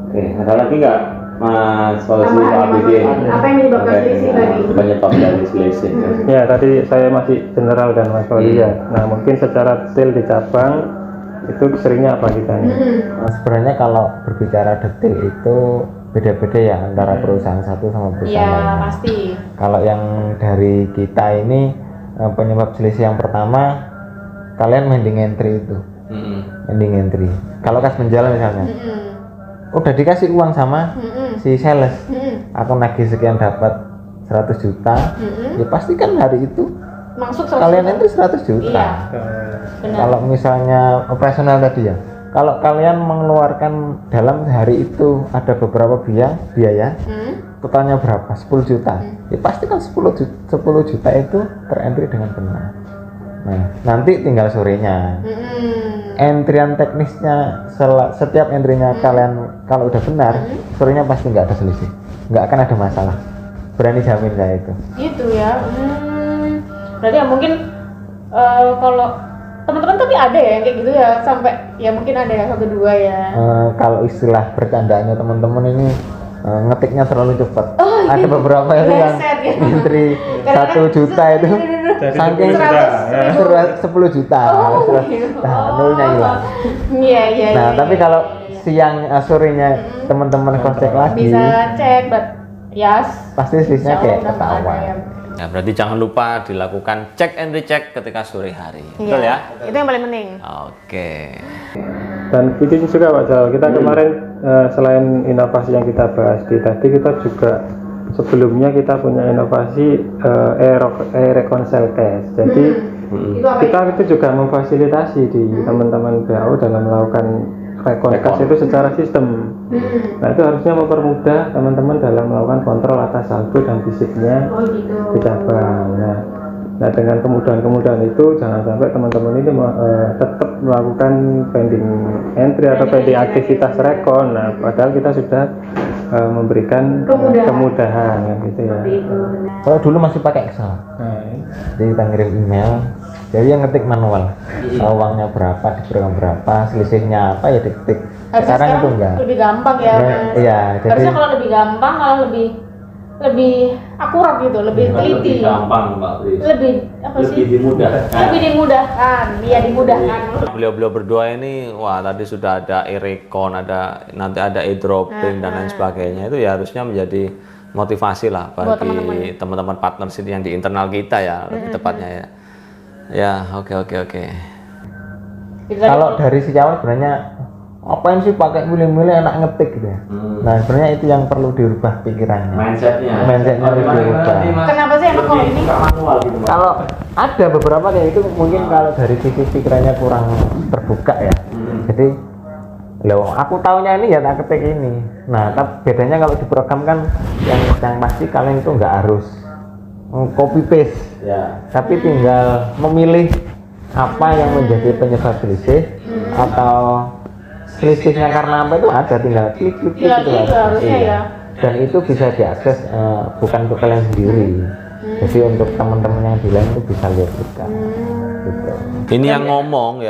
Oke, ada lagi nggak Mas Solusi Tambahan Pak ya, Mas Abidin? Solusi. Apa yang menyebabkan selisih tadi? Penyebab dari selisih. Ya tadi saya masih general dan Mas Wali ya. Nah mungkin secara detail di cabang itu seringnya apa kita nih? Nah, sebenarnya kalau berbicara detail itu beda-beda ya antara perusahaan satu sama perusahaan Iya lainnya. pasti. Kalau yang dari kita ini penyebab selisih yang pertama, kalian mending entry itu, mending entry. Kalau kas penjualan misalnya, udah dikasih uang sama si sales, aku nagih sekian dapat 100 juta, ya pasti kan hari itu Masuk kalian entry 100 juta. Iya. Benar. Kalau misalnya operasional tadi ya, kalau kalian mengeluarkan dalam hari itu ada beberapa biaya, totalnya berapa? 10 juta. Ya pasti kan 10 juta itu terentry dengan benar. Nah, nanti tinggal sorenya. Entrian teknisnya setiap entrynya kalian kalau udah benar, sorenya pasti nggak ada selisih, nggak akan ada masalah. Berani jamin saya itu. Gitu ya. Berarti ya mungkin kalau teman-teman tapi ada ya yang kayak gitu ya, sampai ya mungkin ada ya 1-2 ya. Kalau istilah bercandaannya teman-teman ini ngetiknya terlalu cepat. Oh, Ada gitu. beberapa itu yang Meleset ya. entry Kadang-kadang 1 juta itu Jadi saking 10 juta. Oh, Nah, gitu. nolnya hilang. Iya. Nah, tapi kalau siang sorenya teman-teman cross check lagi, bisa cek, ya pasti selisihnya kayak ketahuan. Nah, berarti jangan lupa dilakukan cek and recheck ketika sore hari. Betul ya? Itu yang paling penting. Oke. Dan itu juga Pak Jal, kita kemarin selain inovasi yang kita bahas di tadi, kita juga sebelumnya kita punya inovasi e-reconcile cash. Jadi Itu apa kita itu juga memfasilitasi di teman-teman BAO dalam melakukan reconcile itu secara sistem. Nah itu harusnya mempermudah teman-teman dalam melakukan kontrol atas saldo dan fisiknya Oh gitu. di cabang. Nah Nah, dengan kemudahan-kemudahan itu jangan sampai teman-teman ini tetap melakukan pending entry atau pending aktivitas rekon. Nah, padahal kita sudah memberikan kemudahan kan gitu ya. Kalau dulu masih pakai Excel, Nah, jadi kita ngirim email, jadi yang ngetik manual, uangnya berapa, di program berapa, selisihnya apa ya diketik. Sekarang itu enggak. lebih gampang ya, Nah, Mas. iya, jadi Harusnya kalau lebih gampang malah lebih akurat gitu, lebih teliti, gampang Mbak Pris. lebih apa sih? dimudahkan. Lebih dimudahkan, iya dimudahkan. Beliau-beliau berdua ini, wah tadi sudah ada e-recon, nanti ada e-dropping dan lain sebagainya. Itu ya harusnya menjadi motivasi lah Buat bagi teman-teman partnership yang di internal kita ya, lebih tepatnya ya. Ya, oke. kalau dari si awal sebenarnya apain sih pakai milih-milih enak ngetik gitu ya. Nah sebenarnya itu yang perlu dirubah pikirannya. Mindsetnya harus dirubah. Kenapa sih emang kalau ini? Kalau ada beberapa kayak itu mungkin kalau dari sisi pikirannya kurang terbuka ya. Jadi loh aku taunya ini ya tak ketik ini. Nah tapi bedanya kalau di program kan yang pasti kalian itu nggak harus copy paste ya. tapi tinggal memilih apa yang menjadi penyebab selisih atau selisihnya karena apa itu ada, tinggal klik gitu harusnya ya. dan itu bisa diakses bukan untuk kalian sendiri, jadi untuk teman-teman yang di lain itu bisa lihat juga gitu. Ini yang ngomong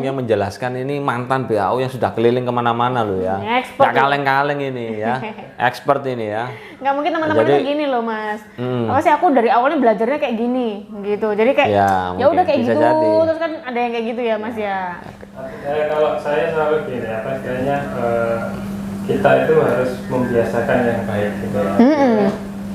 yang menjelaskan ini mantan BAU yang sudah keliling kemana-mana loh ya. Expert Nggak kaleng-kaleng ini ya, expert ini ya. Nggak mungkin teman-teman Jadi- itu gini loh Mas. Apa sih aku dari awalnya belajarnya kayak gini gitu. Jadi kayak Ya, ya udah mungkin kayak bisa gitu. jadi. Terus kan ada yang kayak gitu ya Mas ya. kalau saya selalu gini, apa istilahnya, kita itu harus membiasakan yang baik gitu ya.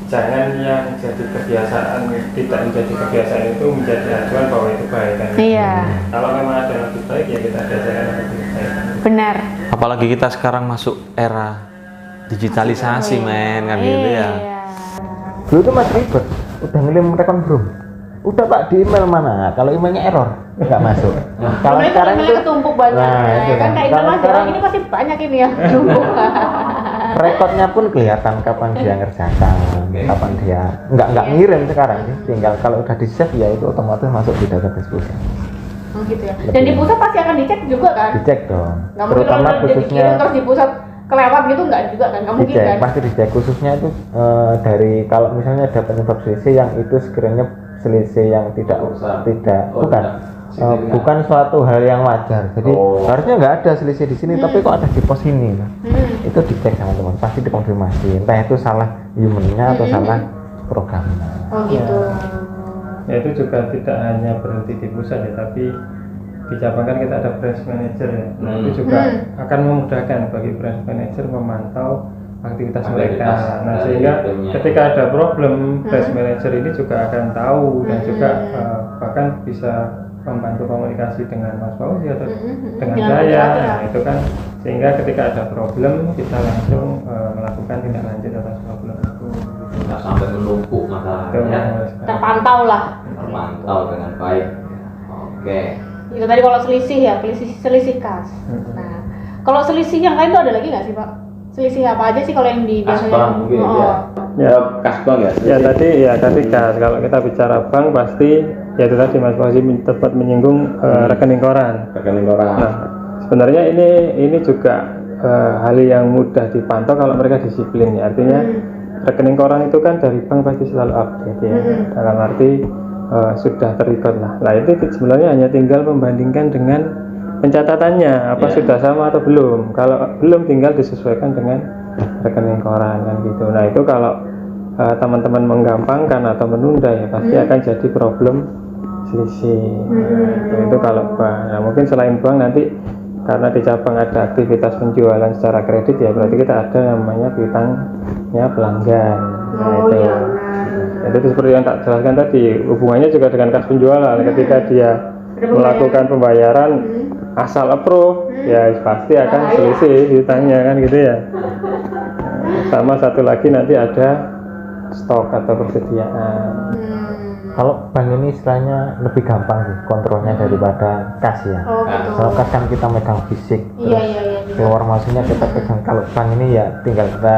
Jangan yang jadi kebiasaan tidak menjadi kebiasaan itu menjadi acuan bahwa itu baik kan. Iya. Kalau memang ada yang lebih baik ya kita biasakan yang lebih baik. Benar. Apalagi kita sekarang masuk era digitalisasi men kan gitu ya. Iya. Dulu tuh masih ribet, udah ngirim rekon belum? Udah Pak, di email mana? Kalau emailnya error nggak masuk. Kalau Karena sekarang emailnya ketumpuk banyak. Nah, itu kan kayak Kalau email Mas sekarang ini pasti banyak ini ya. Ketumpuk. rekodnya pun kelihatan kapan dia ngerjakan, kapan dia nggak ngirim sekarang sih. Tinggal kalau udah di save ya itu otomatis masuk di database pusat. Oh gitu ya. Dan di pusat pasti akan dicek juga kan? Dicek dong. Nggak mungkin Terutama kalau udah khususnya dikirim terus di pusat kelewat gitu nggak juga kan? Nggak mungkin dicek, kan? pasti dicek khususnya itu dari kalau misalnya ada penyebab selisih yang itu sekiranya selisih yang bukan suatu hal yang wajar. Jadi harusnya nggak ada selisih di sini, tapi kok ada di pos ini. Nah, itu dicek sama teman, pasti dikonfirmasi. Entah itu salah humannya atau salah programnya. Oh gitu. Ya itu juga tidak hanya berhenti di pusat ya, tapi di cabang kan kita ada branch manager ya. Nah itu juga akan memudahkan bagi branch manager memantau aktivitas mereka. Nah sehingga ketika ada problem, branch manager ini juga akan tahu dan juga bahkan bisa membantu komunikasi dengan Mas Fauzi atau dengan saya. Nah, itu kan sehingga ketika ada problem kita langsung melakukan tindak lanjut atas problem itu. Nggak sampai menumpuk masalahnya, Terpantau lah. terpantau dengan baik. Oke. Itu tadi kalau selisih ya, selisih kas. Nah, kalau selisih yang lain tuh ada lagi nggak sih Pak? Selisih apa aja sih kalau yang di biasanya? Kasbank mungkin ya. Ya, Kasbank ya. ya tadi kas. Kalau kita bicara bank pasti ya itu tadi Mas Fauzi tempat menyinggung rekening koran. Rekening koran. Nah, sebenarnya ini juga hal yang mudah dipantau kalau mereka disiplin ya. Artinya rekening koran itu kan dari bank pasti selalu update ya. Dalam arti sudah terrecord lah. Nah itu sebenarnya hanya tinggal membandingkan dengan pencatatannya apa sudah sama atau belum. Kalau belum tinggal disesuaikan dengan rekening koran kan gitu. Nah itu kalau teman-teman menggampangkan atau menunda ya pasti akan jadi problem selisih. Itu kalau bank. Nah mungkin selain bank nanti karena di cabang ada aktivitas penjualan secara kredit ya berarti kita ada namanya piutangnya pelanggan. Nah itu. Jadi seperti yang tak jelaskan tadi hubungannya juga dengan kas penjualan. Ketika dia melakukan pembayaran asal approve ya pasti akan selisih piutangnya kan gitu ya. Sama satu lagi nanti ada stok atau persediaan. Kalau bank ini istilahnya lebih gampang sih kontrolnya daripada kas ya. Gitu. Kalau kas kan kita megang fisik, Iya. keluar masuknya kita pegang. Kalau bank ini ya tinggal kita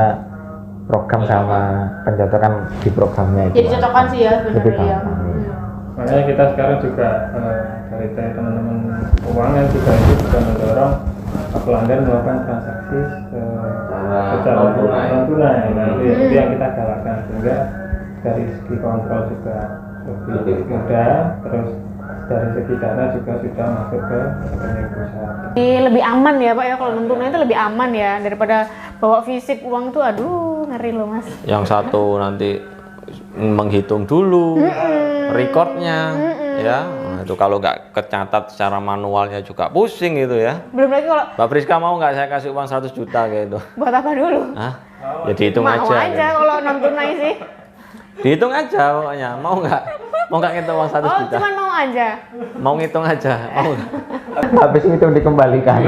program sama pencocokan di programnya itu. Jadi cocokan sih ya Lebih sebenarnya. gampang. makanya kita sekarang juga dari teman-teman keuangan juga itu juga mendorong pelanggan melakukan transaksi secara non tunai. Nah, itu yang kita galakkan sehingga dari segi kontrol juga lebih mudah, terus dari segi dana juga sudah masuk ke rekening pusat. Lebih aman ya Pak ya, kalau non tunai itu lebih aman ya daripada bawa fisik uang tuh, aduh ngeri loh Mas. Yang satu nanti menghitung dulu recordnya, ya. Nah, itu kalau nggak kecatat secara manualnya juga pusing gitu ya. Belum lagi kalau Mbak Friska mau nggak saya kasih uang 100 juta gitu? buat apa dulu? Hah? Ya dihitung Mau aja. aja kalau non tunai sih. Dihitung aja pokoknya. Mau nggak? Mau nggak ngitung uang 100 Oh, juta? cuman mau aja. Mau ngitung aja. Mau nggak? Habis itu dikembalikan.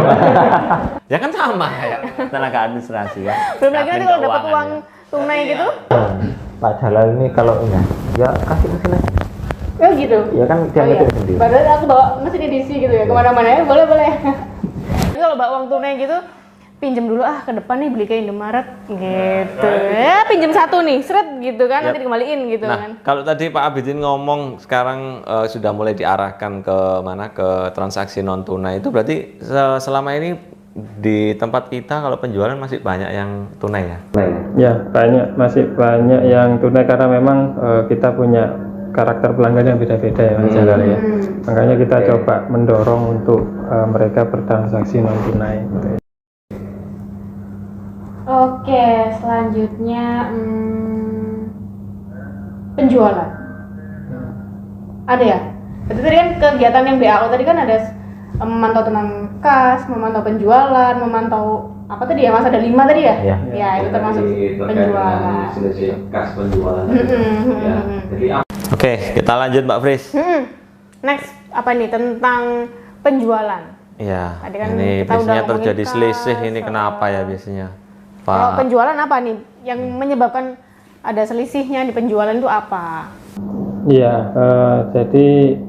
Ya kan sama kayak tenaga administrasi ya. Belum lagi nanti Admin kalau dapat keuangan uang ya. tunai gitu. Pak Jalal ini kalau enggak, ya kasih mesin aja. Oh gitu. Ya kan dia ngetik sendiri. Padahal aku bawa mesin edisi gitu ya, kemana-mana ya, boleh. Jadi kalau bawa uang tunai gitu, pinjam dulu ke depan nih beli ke Indomaret gitu. Ya pinjam satu nih, seret gitu kan, nanti dikembaliin gitu Nah, kan. kalau tadi Pak Abidin ngomong sekarang sudah mulai diarahkan ke mana, ke transaksi non tunai, itu berarti selama ini di tempat kita kalau penjualan masih banyak yang tunai ya? Ya, masih banyak yang tunai karena memang kita punya karakter pelanggan yang beda-beda ya Mas Jalal ya. Makanya kita coba mendorong untuk mereka bertransaksi non tunai. Oke, selanjutnya penjualan. Ada ya? Berarti tadi kan kegiatan yang BAO tadi kan ada memantau tentang kas, memantau penjualan, memantau apa tadi ya Mas, ada 5 tadi ya? Iya. Ya, itu termasuk penjualan. Kas penjualan. Ya, jadi Oke, kita lanjut Mbak Fris. Next, apa nih tentang penjualan? Ya, Tadi kan ini kita udah biasanya ngomongin terjadi kas, selisih ini kenapa ya biasanya? Kalau Pak. penjualan apa nih yang menyebabkan ada selisihnya di penjualan itu apa? Iya, jadi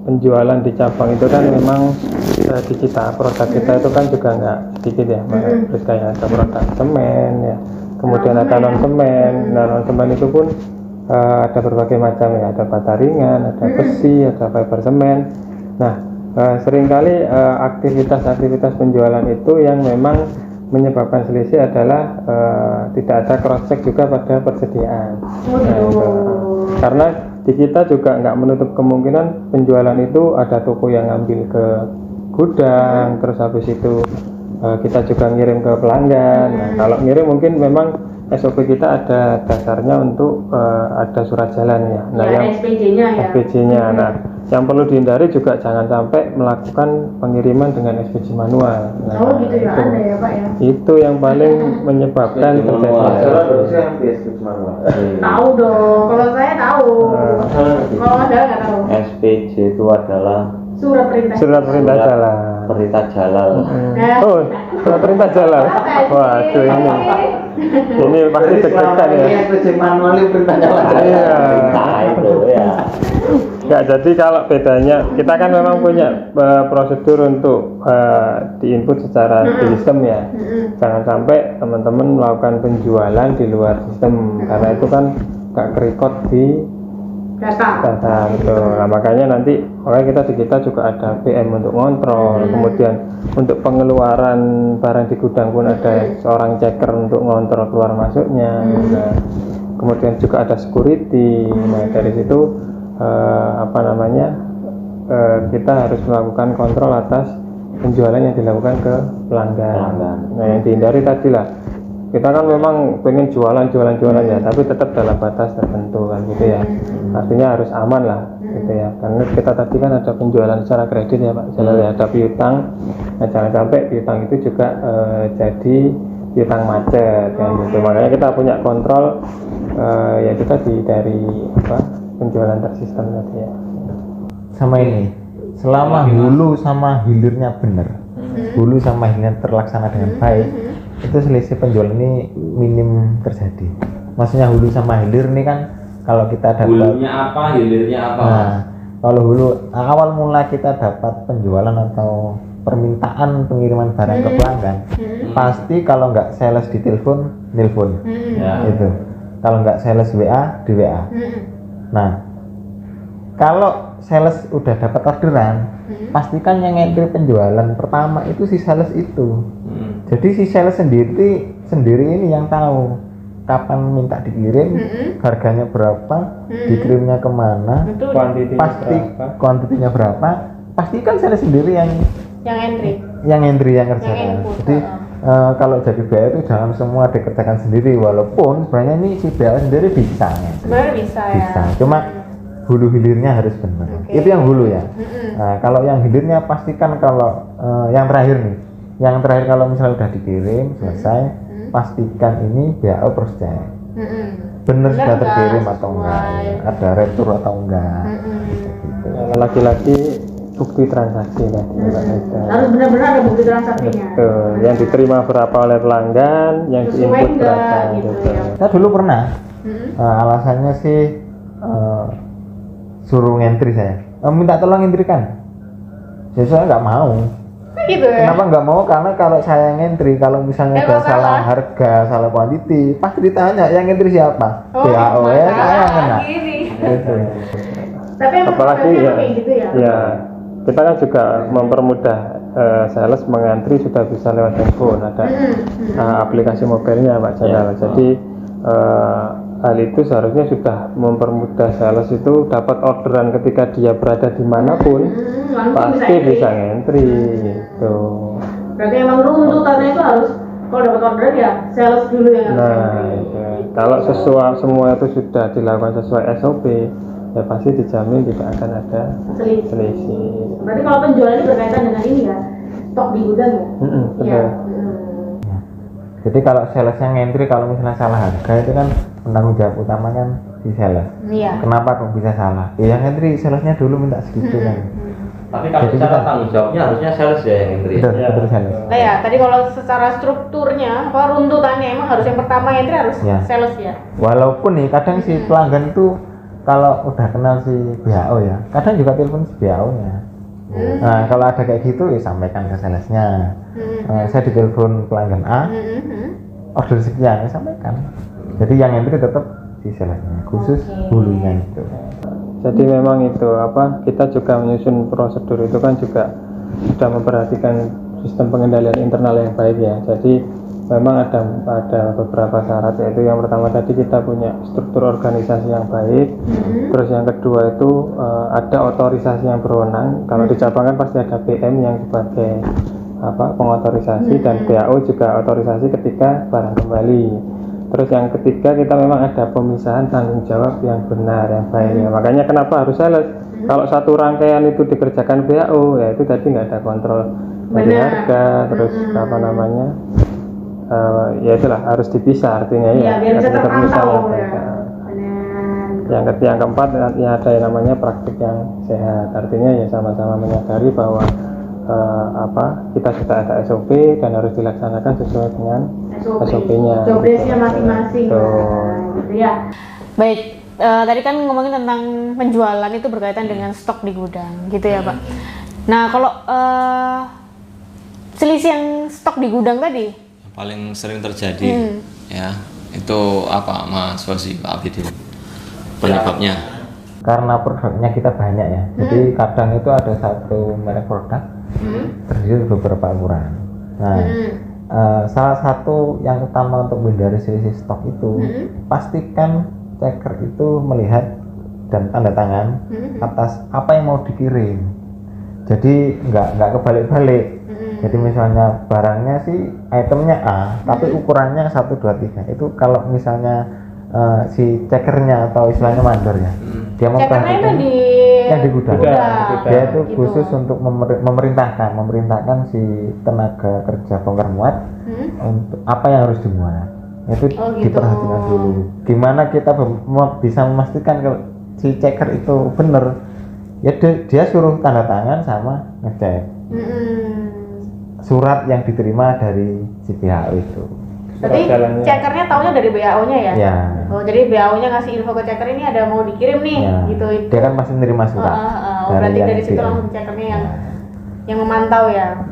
penjualan di cabang itu kan memang di kita, produk kita itu kan juga nggak sedikit ya, terus kayak ada produk semen ya, kemudian ada non semen. Nah, non semen itu pun ada berbagai macam ya, ada bata ringan, ada besi, ada fiber semen. Nah, seringkali aktivitas penjualan itu yang memang menyebabkan selisih adalah tidak ada cross check juga pada persediaan. Nah, itu. Karena di kita juga nggak menutup kemungkinan penjualan itu ada toko yang ngambil ke gudang, terus habis itu kita juga ngirim ke pelanggan. Nah, kalau ngirim mungkin memang SOP kita ada dasarnya untuk ada surat jalan ya. Nah, yang SPJ-nya ya. SPJ-nya. Nah, yang perlu dihindari juga jangan sampai melakukan pengiriman dengan SPJ manual. Nah, Gitu ya, ada ya Pak ya. itu yang paling menyebabkan terjadi. Tahu dong, kalau saya tahu. Kalau Mas Jalal nggak tahu. SPJ itu adalah Surat perintah. Surat perintah jalan. perintah jalan. Oh, surat perintah jalan. Waduh, ini pasti deg-degan ya. SPJ manual itu perintah jalan. Iya. Perintah itu ya. Ya, jadi kalau bedanya kita kan memang punya prosedur untuk diinput secara di sistem ya. Jangan sampai teman-teman melakukan penjualan di luar sistem karena itu kan nggak kerekod di data gitu. Nah, makanya kita juga ada PM untuk ngontrol. Kemudian untuk pengeluaran barang di gudang pun ada seorang checker untuk ngontrol keluar masuknya. Nah, kemudian juga ada security. Nah, dari situ kita harus melakukan kontrol atas penjualan yang dilakukan ke pelanggan. Nah, yang dihindari tadi lah, kita kan memang pengen jualan ya, tapi tetap dalam batas tertentu kan gitu ya. Artinya harus aman lah gitu ya. Karena kita tadi kan ada penjualan secara kredit ya Pak Jalal ya, ada piutang. Nah, jangan sampai piutang itu juga jadi piutang macet kan gitu. Makanya kita punya kontrol ya itu tadi dari penjualan tersistem tadi ya. Sama ini, selama hulu sama hilirnya benar, hulu sama hilirnya terlaksana dengan baik, itu selisih penjualan ini minim terjadi. Maksudnya hulu sama hilir ini kan kalau kita dapat Hulunya apa, hilirnya apa? Nah, kalau hulu awal mula kita dapat penjualan atau permintaan pengiriman barang ke pelanggan, pasti kalau nggak sales di telepon, nelpon, Ya. itu. Kalau nggak sales WA, di WA. Nah, kalau sales udah dapat orderan, pastikan yang entry penjualan pertama itu si sales itu. Jadi si sales sendiri ini yang tahu kapan minta dikirim, harganya berapa, dikirimnya kemana, kuantitinya berapa, pastikan sales sendiri yang entry. yang kerjakan. Jadi kalau jadi BA itu jangan semua dikerjakan sendiri, walaupun sebenarnya ini si BA sendiri bisa ya. Sebenarnya bisa ya. Cuma hulu hilirnya harus benar. Itu yang hulu ya. Nah, kalau yang hilirnya pastikan kalau yang terakhir nih. Yang terakhir kalau misalnya udah dikirim selesai, pastikan ini BAO cross check. Benar sudah terkirim atau enggak, ada retur atau enggak. Gitu. Lagi-lagi bukti transaksi kan. Harus benar-benar ada bukti transaksinya. Betul. Yang diterima berapa oleh pelanggan, yang diinput berapa gitu. Saya dulu pernah alasannya sih suruh ngentri saya, minta tolong ngentrikan. Jadi saya nggak mau. Gitu ya. Kenapa nggak mau? Karena kalau saya ngentri, kalau misalnya ada salah harga, salah kuantiti, pasti ditanya yang ngentri siapa? BAO ya, saya yang kena. Gitu. Tapi apalagi ya, kayak gitu ya. Ya, kita kan juga mempermudah sales mengantri sudah bisa lewat handphone, ada aplikasi mobilnya Pak Jaya. Jadi hal itu seharusnya sudah mempermudah sales itu dapat orderan ketika dia berada dimanapun, pasti bisa ngentri gitu. Berarti emang runtutannya itu harus kalau dapat orderan ya sales dulu yang itu. Kalau semua itu sudah dilakukan sesuai SOP, ya pasti dijamin tidak akan ada selisih. Berarti kalau penjualan ini berkaitan dengan ini ya, stok di gudang ya? Betul. Jadi kalau salesnya ngentri, kalau misalnya salah harga itu kan penanggung jawab utama kan si sales. Iya. Kenapa kok bisa salah? Ya yang ngentri salesnya dulu minta segitu kan. Tapi kalau Jadi secara kita- tanggung jawabnya harusnya sales ya yang ngentri. Betul sales. Nah ya, tadi kalau secara strukturnya, apa runtutannya emang harus yang pertama entry harus Ya. sales ya? Walaupun nih kadang si pelanggan itu kalau udah kenal si BAO ya, kadang juga telepon si BAO-nya. Nah kalau ada kayak gitu ya sampaikan ke salesnya. Saya ditelepon pelanggan A, order sekian, ya sampaikan. Jadi yang entry tetap si salesnya, khusus hulunya itu. Jadi memang itu kita juga menyusun prosedur itu kan juga sudah memperhatikan sistem pengendalian internal yang baik ya. Jadi memang ada beberapa syarat, yaitu yang pertama tadi kita punya struktur organisasi yang baik. Terus yang kedua itu ada otorisasi yang berwenang. Kalau di cabang kan pasti ada PM yang sebagai pengotorisasi, dan BAO juga otorisasi ketika barang kembali. Terus yang ketiga kita memang ada pemisahan tanggung jawab yang benar, yang baik ya. Makanya kenapa harus sales? Kalau satu rangkaian itu dikerjakan BAO ya itu tadi nggak ada kontrol dari harga, terus ya itulah harus dipisah artinya ya. Biar bisa Ada terpantau yang ya. baik. Yang keempat ya ada yang namanya praktik yang sehat, artinya ya sama-sama menyadari bahwa kita sudah ada SOP dan harus dilaksanakan sesuai dengan SOP-nya. Jobdesknya masing-masing. Gitu Ya. Baik, tadi kan ngomongin tentang penjualan itu berkaitan dengan stok di gudang, gitu ya Pak. Nah kalau selisih yang stok di gudang tadi, Paling sering terjadi ya itu apa Mas Fosi, Pak Abidin, penyebabnya? Karena produknya kita banyak ya, jadi kadang itu ada satu merek produk terdiri beberapa ukuran. Nah, salah satu yang utama untuk menghindari selisih stok itu, pastikan checker itu melihat dan tanda tangan atas apa yang mau dikirim. Jadi nggak kebalik-balik. Jadi misalnya barangnya sih itemnya A, tapi ukurannya 1, 2, 3. Itu kalau misalnya si checkernya atau istilahnya mandor ya, dia mau checkernya itu yang di gudang. Dia itu gitu. khusus untuk memerintahkan si tenaga kerja bongkar muat untuk apa yang harus dimuat. Itu gitu. diperhatikan dulu. Gimana kita bisa memastikan kalau si checker itu benar? Ya dia suruh tanda tangan sama ngecek surat yang diterima dari si BAO itu. Berarti checkernya taunya dari BAO-nya ya? Ya. Oh, jadi BAO-nya ngasih info ke checker ini ada mau dikirim nih, Ya. gitu. Dia kan pasti nerima surat. Berarti yang dari situ BAO. langsung checkernya yang memantau ya.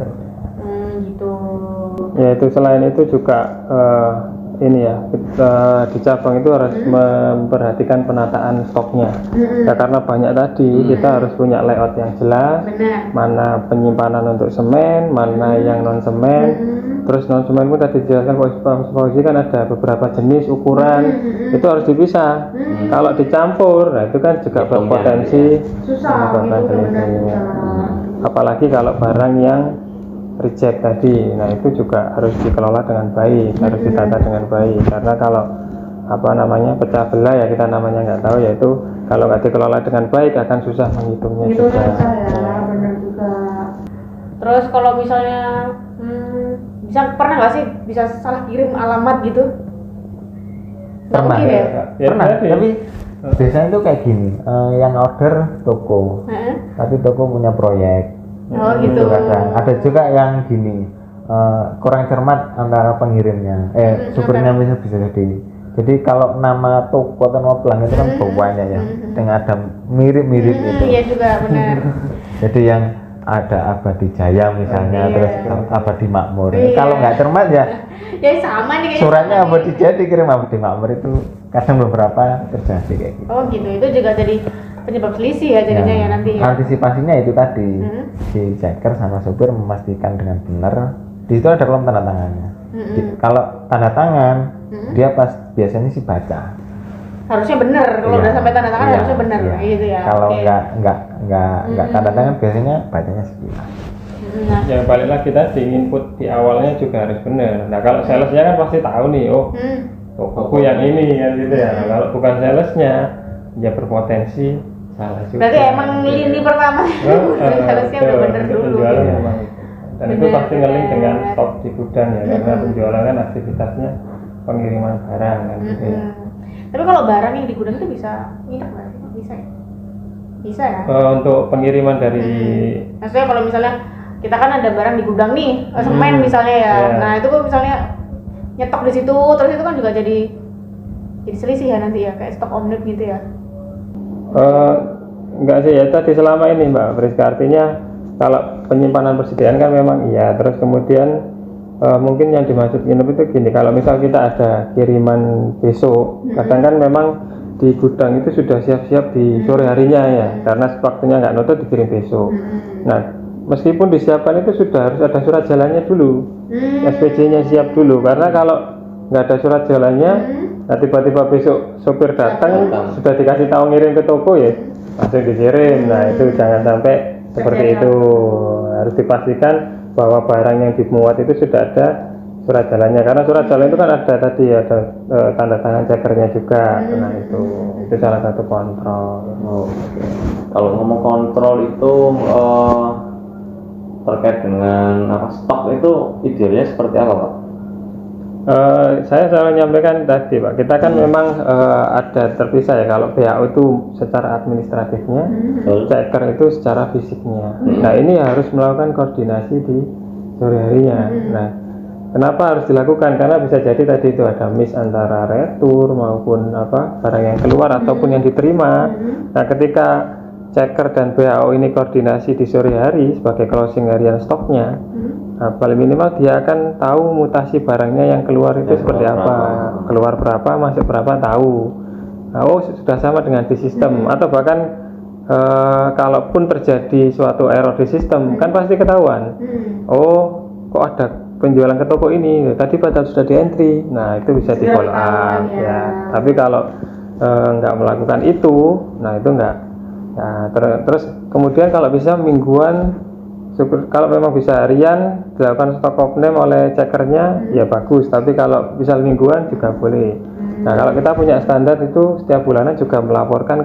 Gitu. Ya itu selain itu juga ini ya, di cabang itu harus memperhatikan penataan stoknya. Ya, karena banyak tadi, kita harus punya layout yang jelas. Benar. Mana penyimpanan untuk semen, mana yang non semen. Terus non semen pun tadi dijelaskan Fauzi kan ada beberapa jenis ukuran, itu harus dipisah. Kalau dicampur, nah itu kan juga berpotensi Susah, menyebabkan gitu benar. selisih. Apalagi kalau barang yang reject tadi, nah itu juga harus dikelola dengan baik, harus ditata dengan baik. Karena kalau apa namanya pecah belah ya kita namanya nggak tahu, yaitu kalau nggak dikelola dengan baik akan susah menghitungnya Itu juga. susah ya, benar juga. Terus kalau misalnya bisa pernah nggak sih bisa salah kirim alamat gitu? Nggak Pernah. mungkin ya? Ya, Pernah, tadi. tapi biasanya itu kayak gini, yang order toko, Heeh. tapi toko punya proyek. Oh gitu. Kadang ada juga yang gini, kurang cermat antara pengirimnya, supirnya bisa jadi. Jadi kalau nama toko atau nama pelanggan itu kan bawahnya ya, dengan ada mirip-mirip gitu. Iya juga benar. Jadi yang ada Abadi Jaya misalnya, Iya. terus Abadi Makmur. Iya. Kalau nggak cermat ya, Ya sama nih kayaknya. suratnya Abadi Jaya dikirim Abadi Makmur, itu kadang beberapa terjadi kayak gitu. Oh gitu, itu juga jadi penyebab selisih ya jadinya ya nanti ya. Antisipasinya itu tadi, si checker sama supir memastikan dengan benar. Di situ ada kolom tanda tangannya. Kalau tanda tangan, dia biasanya sih baca. Harusnya benar, kalau Iya. udah sampai tanda tangan Iya, harusnya benar iya. gitu ya. Kalau Oke. nggak tanda tangan, biasanya bacanya sekilas. Nah, Ya balik lagi tadi, input di awalnya juga harus benar. Nah kalau salesnya kan pasti tahu nih, oh tokoku yang ini kan gitu ya. Nah, kalau bukan salesnya, ya berpotensi salah juga. berarti emang lini pertama harusnya udah bener untuk dulu. penjualan Gitu. memang. Dan itu Bener, pasti ngeling bener. dengan stok di gudang ya, karena penjualan kan aktivitasnya pengiriman barang kan gitu ya. Tapi kalau barang yang di gudang itu bisa nginep nggak sih? Bisa ya? Bisa ya? Untuk pengiriman dari Maksudnya kalau misalnya kita kan ada barang di gudang nih, semen misalnya ya. Iya. Nah itu kan misalnya nyetok di situ, terus itu kan juga jadi selisih ya nanti ya, kayak stok omnib gitu ya. enggak sih ya, tadi selama ini Mbak Friska, artinya kalau penyimpanan persediaan kan memang iya, terus kemudian mungkin yang dimaksud nginep itu gini, kalau misal kita ada kiriman besok, kadang kan memang di gudang itu sudah siap-siap di sore harinya ya, karena waktunya nggak nutup dikirim besok. Nah meskipun disiapkan itu sudah harus ada surat jalannya dulu, SPJ-nya siap dulu, karena kalau nggak ada surat jalannya, nah tiba-tiba besok sopir datang sudah dikasih tahu ngirim ke toko ya langsung dikirim. Nah itu jangan sampai seperti itu, harus dipastikan bahwa barang yang dimuat itu sudah ada surat jalannya, karena surat jalan itu kan ada tadi ada tanda tangan checkernya juga. Nah itu salah satu kontrol. Oh, oke. Kalau ngomong kontrol itu terkait dengan apa stok itu idealnya seperti apa Pak? Saya selalu menyampaikan tadi Pak, kita kan memang ada terpisah ya, kalau BAO itu secara administratifnya, checker itu secara fisiknya. Nah ini harus melakukan koordinasi di sore harinya. Nah kenapa harus dilakukan? Karena bisa jadi tadi itu ada miss antara retur maupun apa barang yang keluar ataupun yang diterima. Nah ketika checker dan BAO ini koordinasi di sore hari sebagai closing harian stoknya, nah, paling minimal dia akan tahu mutasi barangnya yang keluar itu seperti apa, keluar berapa, masuk berapa, tahu. Nah, oh sudah sama dengan di sistem, atau bahkan kalaupun terjadi suatu error di sistem kan pasti ketahuan. Oh kok ada penjualan ke toko ini, tadi padahal sudah di entry. Nah itu bisa di follow up ya. Tapi kalau nggak melakukan itu, nah itu nggak. Nah, terus kemudian kalau bisa mingguan, kalau memang bisa harian dilakukan stok off-name oleh checkernya ya bagus, tapi kalau bisa mingguan juga boleh. Nah kalau kita punya standar itu setiap bulanan juga melaporkan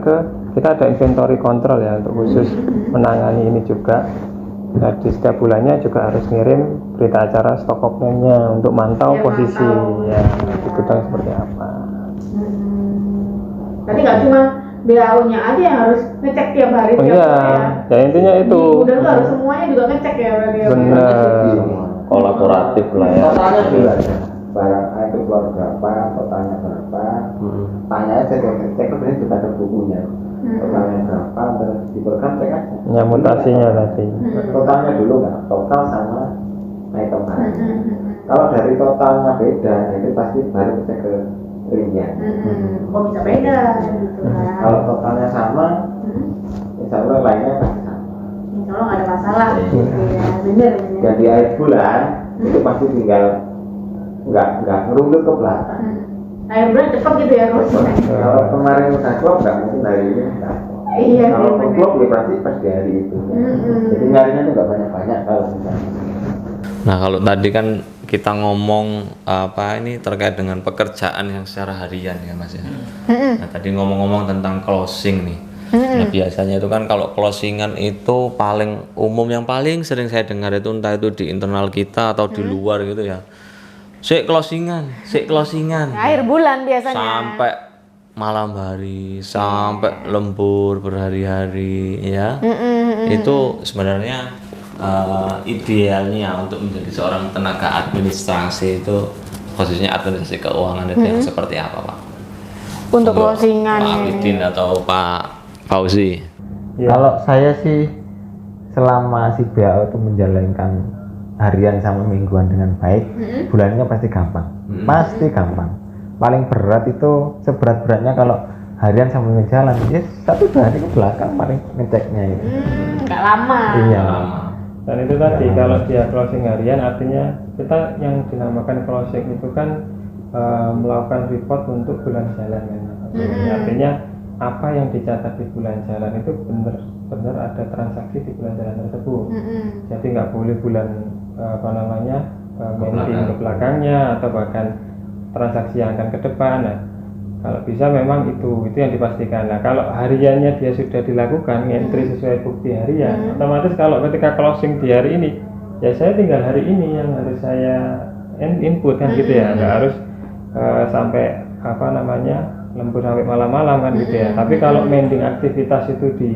kita ada inventory control ya untuk khusus menangani ini juga. Jadi setiap bulannya juga harus ngirim berita acara stok off-name-nya untuk mantau posisi ya di gudang seperti apa. Berarti nggak cuma BAO-nya aja yang harus ngecek tiap hari. Oh tiap iya, hari ya intinya itu. Udah tuh harus semuanya juga ngecek ya berarti. Ya, Benar. Kolaboratif lah ya. Totalnya juga ada. Barang itu keluar berapa, totalnya berapa. Tanya aja ke cek, sebenarnya juga ada bukunya. Totalnya berapa, terus di program cek aja. Ya mutasinya tadi. Totalnya dulu nggak, total sama item barang. Kalau dari totalnya beda, itu pasti baru cek ke rincian. Kok bisa beda gitu kan? Kalau totalnya sama, insya Allah lainnya pasti sama. Insya Allah nggak ada masalah gitu ya, bener. Dan di akhir bulan itu pasti tinggal nggak ngerungut ke belakang. Akhir bulan cepet gitu ya closing. Kalau kemarin udah klop nggak mungkin hari ini nggak. Iya, Kalau bener. klop ya pasti pas di hari itu. Jadi nyarinya tuh nggak banyak kalau misalnya. Nah, kalau tadi kan kita ngomong apa ini terkait dengan pekerjaan yang secara harian ya Mas ya. Nah, tadi ngomong-ngomong tentang closing nih. Nah, biasanya itu kan kalau closingan itu paling umum yang paling sering saya dengar itu entah itu di internal kita atau di luar gitu ya. Sik closingan. Akhir bulan biasanya. Sampai malam hari, sampai lembur berhari-hari ya. Itu sebenarnya idealnya untuk menjadi seorang tenaga administrasi itu khususnya administrasi keuangan itu yang seperti apa Pak? Untuk closingan Pak Abidin atau Pak Fauzi? Ya. Kalau saya sih selama si BAO itu menjalankan harian sama mingguan dengan baik, bulannya pasti gampang. Pasti gampang. Paling berat itu seberat-beratnya kalau harian sama jalan, ya 1-2 hari ke belakang paling ngeceknya itu. nggak lama. Iya. Dan itu tadi kalau dia closing harian artinya kita yang dinamakan closing itu kan melakukan report untuk bulan jalan kan. Artinya apa yang dicatat di bulan jalan itu benar ada transaksi di bulan jalan tersebut. Jadi nggak boleh bulan mending ke belakangnya atau bahkan transaksi yang akan ke depan. Nah, kalau bisa memang itu yang dipastikan. Nah, kalau hariannya dia sudah dilakukan entry sesuai bukti harian, otomatis kalau ketika closing di hari ini, ya saya tinggal hari ini yang harus saya input kan gitu ya, nggak harus sampai lembur sampai malam-malam kan gitu ya. Tapi kalau mending aktivitas itu di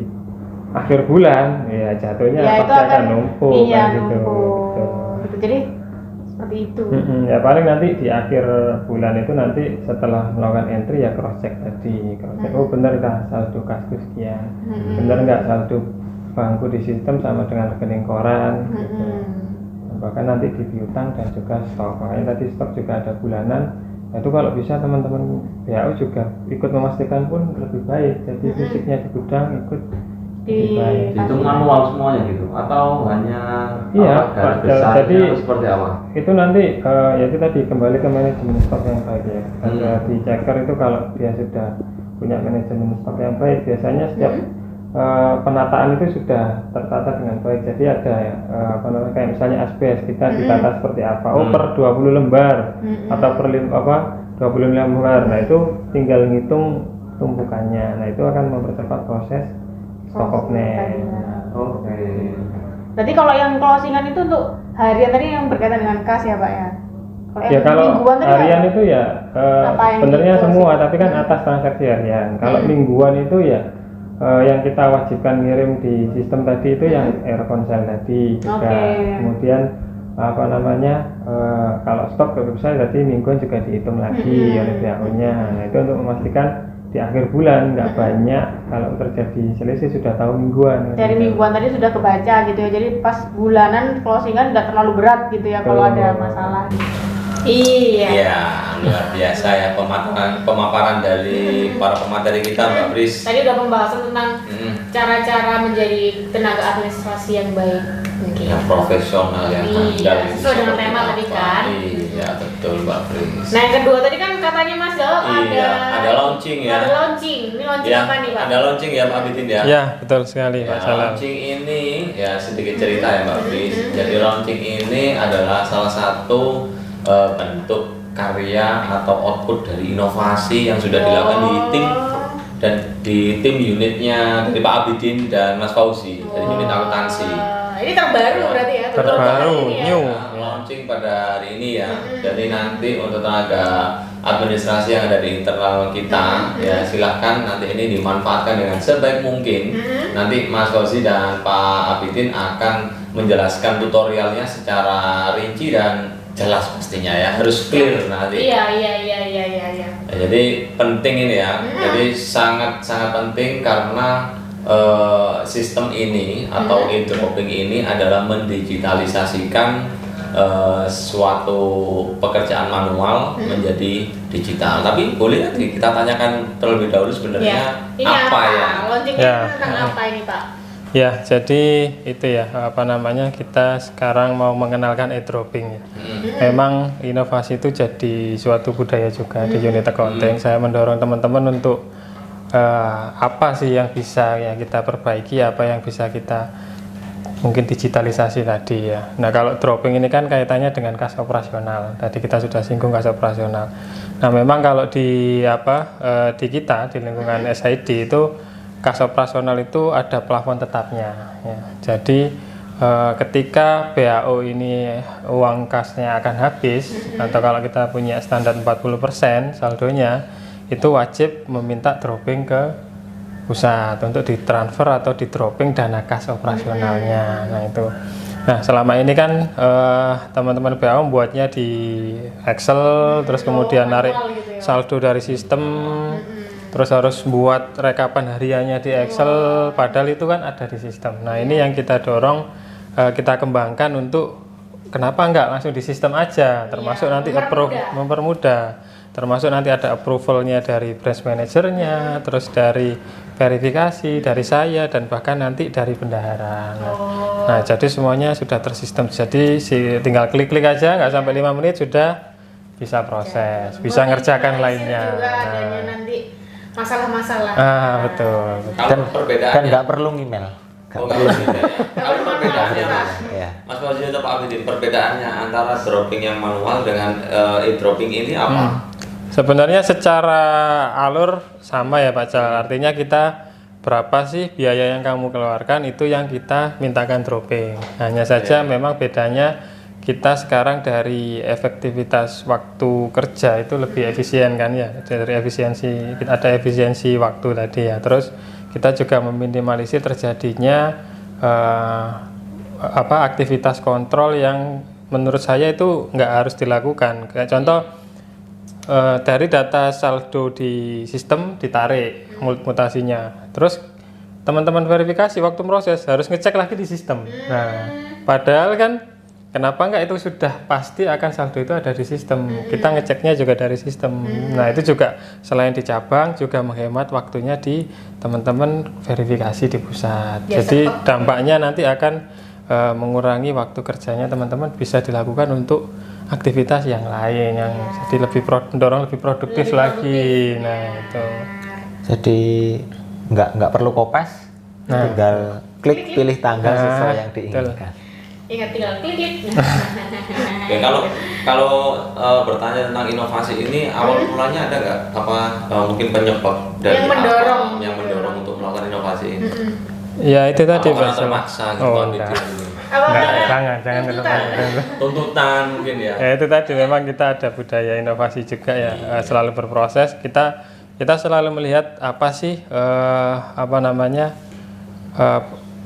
akhir bulan, ya jatuhnya Ya, pasti akan numpuk iya, kan gitu. Gitu. Jadi seperti itu. Ya paling nanti di akhir bulan itu nanti setelah melakukan entry ya cross check tadi, oh benar nggak saldo kaskus sekian, benar nggak saldo bangku di sistem sama dengan rekening koran, gitu. Bahkan nanti di piutang dan juga stok, makanya tadi stok juga ada bulanan. Nah, itu kalau bisa teman-teman BAO juga ikut memastikan pun lebih baik, jadi fisiknya di gudang ikut lebih baik. Itu manual semuanya gitu atau hanya Iya, garis Pak. besarnya Jadi atau seperti apa? itu nanti ya itu tadi kembali ke manajemen stok yang baik ya. Ada di checker itu kalau dia sudah punya manajemen stok yang baik, biasanya setiap penataan itu sudah tertata dengan baik. Jadi ada kayak misalnya ASBES kita ditata seperti apa. Oh, per 20 lembar atau per 25 lembar. Nah, itu tinggal ngitung tumpukannya. Nah, itu akan mempercepat proses stock off-net. Oke. Berarti kalau yang closingan itu untuk harian tadi yang berkaitan dengan kas ya Pak ya? Ya kalau mingguan tadi harian apa? itu ya Apa yang sebenarnya di-closing? semua, tapi kan atas transaksi harian. Kalau mingguan itu ya yang kita wajibkan ngirim di sistem tadi itu yang Airconsel tadi juga. Oke. Kemudian kalau stok saya tadi mingguan juga dihitung lagi oleh BAO-nya. Nah, itu untuk memastikan di akhir bulan nggak banyak kalau terjadi selisih sudah tahu mingguan. Dari mingguan tadi sudah kebaca gitu ya, jadi pas bulanan closingan nggak terlalu berat gitu ya kalau ada masalah. Iya. Iya, luar biasa ya pemaparan dari para pemateri kita Mbak Pris. Tadi udah pembahasan tentang cara-cara menjadi tenaga administrasi yang baik. Yang profesional yang Iya, handal. sesuai dengan tema tadi kan. Iya, betul Mbak Pris. Nah yang kedua tadi kan katanya Mas Dal Iya, ada launching ya. Ada launching. Ini launching Ya, apa nih Pak? ada launching ya Pak Abidin ya. Ya, betul sekali Ya, Pak Salam. launching ini ya sedikit cerita ya Mbak Pris. Jadi launching ini adalah salah satu bentuk karya atau output dari inovasi yang sudah dilakukan di tim dan di tim unitnya dari Pak Abidin dan Mas Fauzi dari unit akuntansi. Ini terbaru berarti ya? Terbaru, ini ya? new. Nah, launching pada hari ini ya. Jadi nanti untuk tenaga administrasi yang ada di internal kita ya silahkan nanti ini dimanfaatkan dengan sebaik mungkin. Nanti Mas Fauzi dan Pak Abidin akan menjelaskan tutorialnya secara rinci dan jelas pastinya ya, harus clear nanti. Iya. Ya, jadi penting ini ya. Jadi sangat penting karena sistem ini atau e-dropping ini adalah mendigitalisasikan suatu pekerjaan manual menjadi digital. Tapi boleh kita tanyakan terlebih dahulu sebenarnya ini apa ya? Launchingnya Ya. tentang apa ini Pak? Ya, jadi itu ya apa namanya, kita sekarang mau mengenalkan e-dropping ya. Memang inovasi itu jadi suatu budaya juga di unit accounting. Saya mendorong teman-teman untuk apa sih yang bisa ya kita perbaiki, apa yang bisa kita mungkin digitalisasi tadi ya. Nah, kalau dropping ini kan kaitannya dengan kas operasional. Tadi kita sudah singgung kas operasional. Nah, memang kalau di di kita di lingkungan SID itu kas operasional itu ada plafon tetapnya ya. Jadi ketika BAO ini uang kasnya akan habis atau kalau kita punya standar 40% saldonya, itu wajib meminta dropping ke pusat untuk ditransfer atau di dropping dana kas operasionalnya. Nah itu. Nah selama ini kan teman-teman BAO membuatnya di Excel, terus kemudian narik saldo dari sistem, terus harus buat rekapan hariannya di Excel, padahal itu kan ada di sistem. Nah ini yang kita dorong, kita kembangkan untuk kenapa enggak langsung di sistem aja, termasuk nanti mempermudah. Termasuk nanti ada approvalnya dari branch manajernya, terus dari verifikasi dari saya, dan bahkan nanti dari bendahara. Nah, jadi semuanya sudah tersistem. Jadi tinggal klik-klik aja, nggak sampai 5 menit sudah bisa proses, bisa ngerjakan lainnya. Nanti masalah-masalah. Betul. Dan perbedaannya kan nggak perlu email. Oh, nggak perlu email ya. Kalau perbedaannya Ya. Mas Fauzi atau Pak Abidin, perbedaannya antara dropping yang manual dengan e-dropping ini apa? Sebenarnya secara alur sama ya Pak Cal. Artinya kita berapa sih biaya yang kamu keluarkan, itu yang kita mintakan dropping. Hanya saja memang bedanya kita sekarang dari efektivitas waktu kerja itu lebih efisien kan ya. Dari efisiensi, kita ada efisiensi waktu tadi ya. Terus kita juga meminimalisir terjadinya aktivitas kontrol yang menurut saya itu nggak harus dilakukan. Kayak contoh, dari data saldo di sistem ditarik mutasinya, terus teman-teman verifikasi waktu proses harus ngecek lagi di sistem. Nah, padahal kan kenapa enggak, itu sudah pasti akan saldo itu ada di sistem, kita ngeceknya juga dari sistem. Nah itu juga selain di cabang juga menghemat waktunya di teman-teman verifikasi di pusat. Jadi dampaknya nanti akan mengurangi waktu kerjanya teman-teman, bisa dilakukan untuk aktivitas yang lain yang jadi lebih mendorong lebih produktif lagi. Nah itu. Jadi nggak perlu kopas, tinggal klik pilih tanggal sesuai yang diinginkan. Ingat tinggal klik. Oke, kalau bertanya tentang inovasi ini, awal mulanya ada nggak mungkin penyebab dari yang mendorong untuk melakukan inovasi ini? Ya itu tadi Pak. Terpaksa gitu. Jangan Tuntutan mungkin ya. Ya itu tadi, memang kita ada budaya inovasi juga ya, selalu berproses. Kita selalu melihat apa sih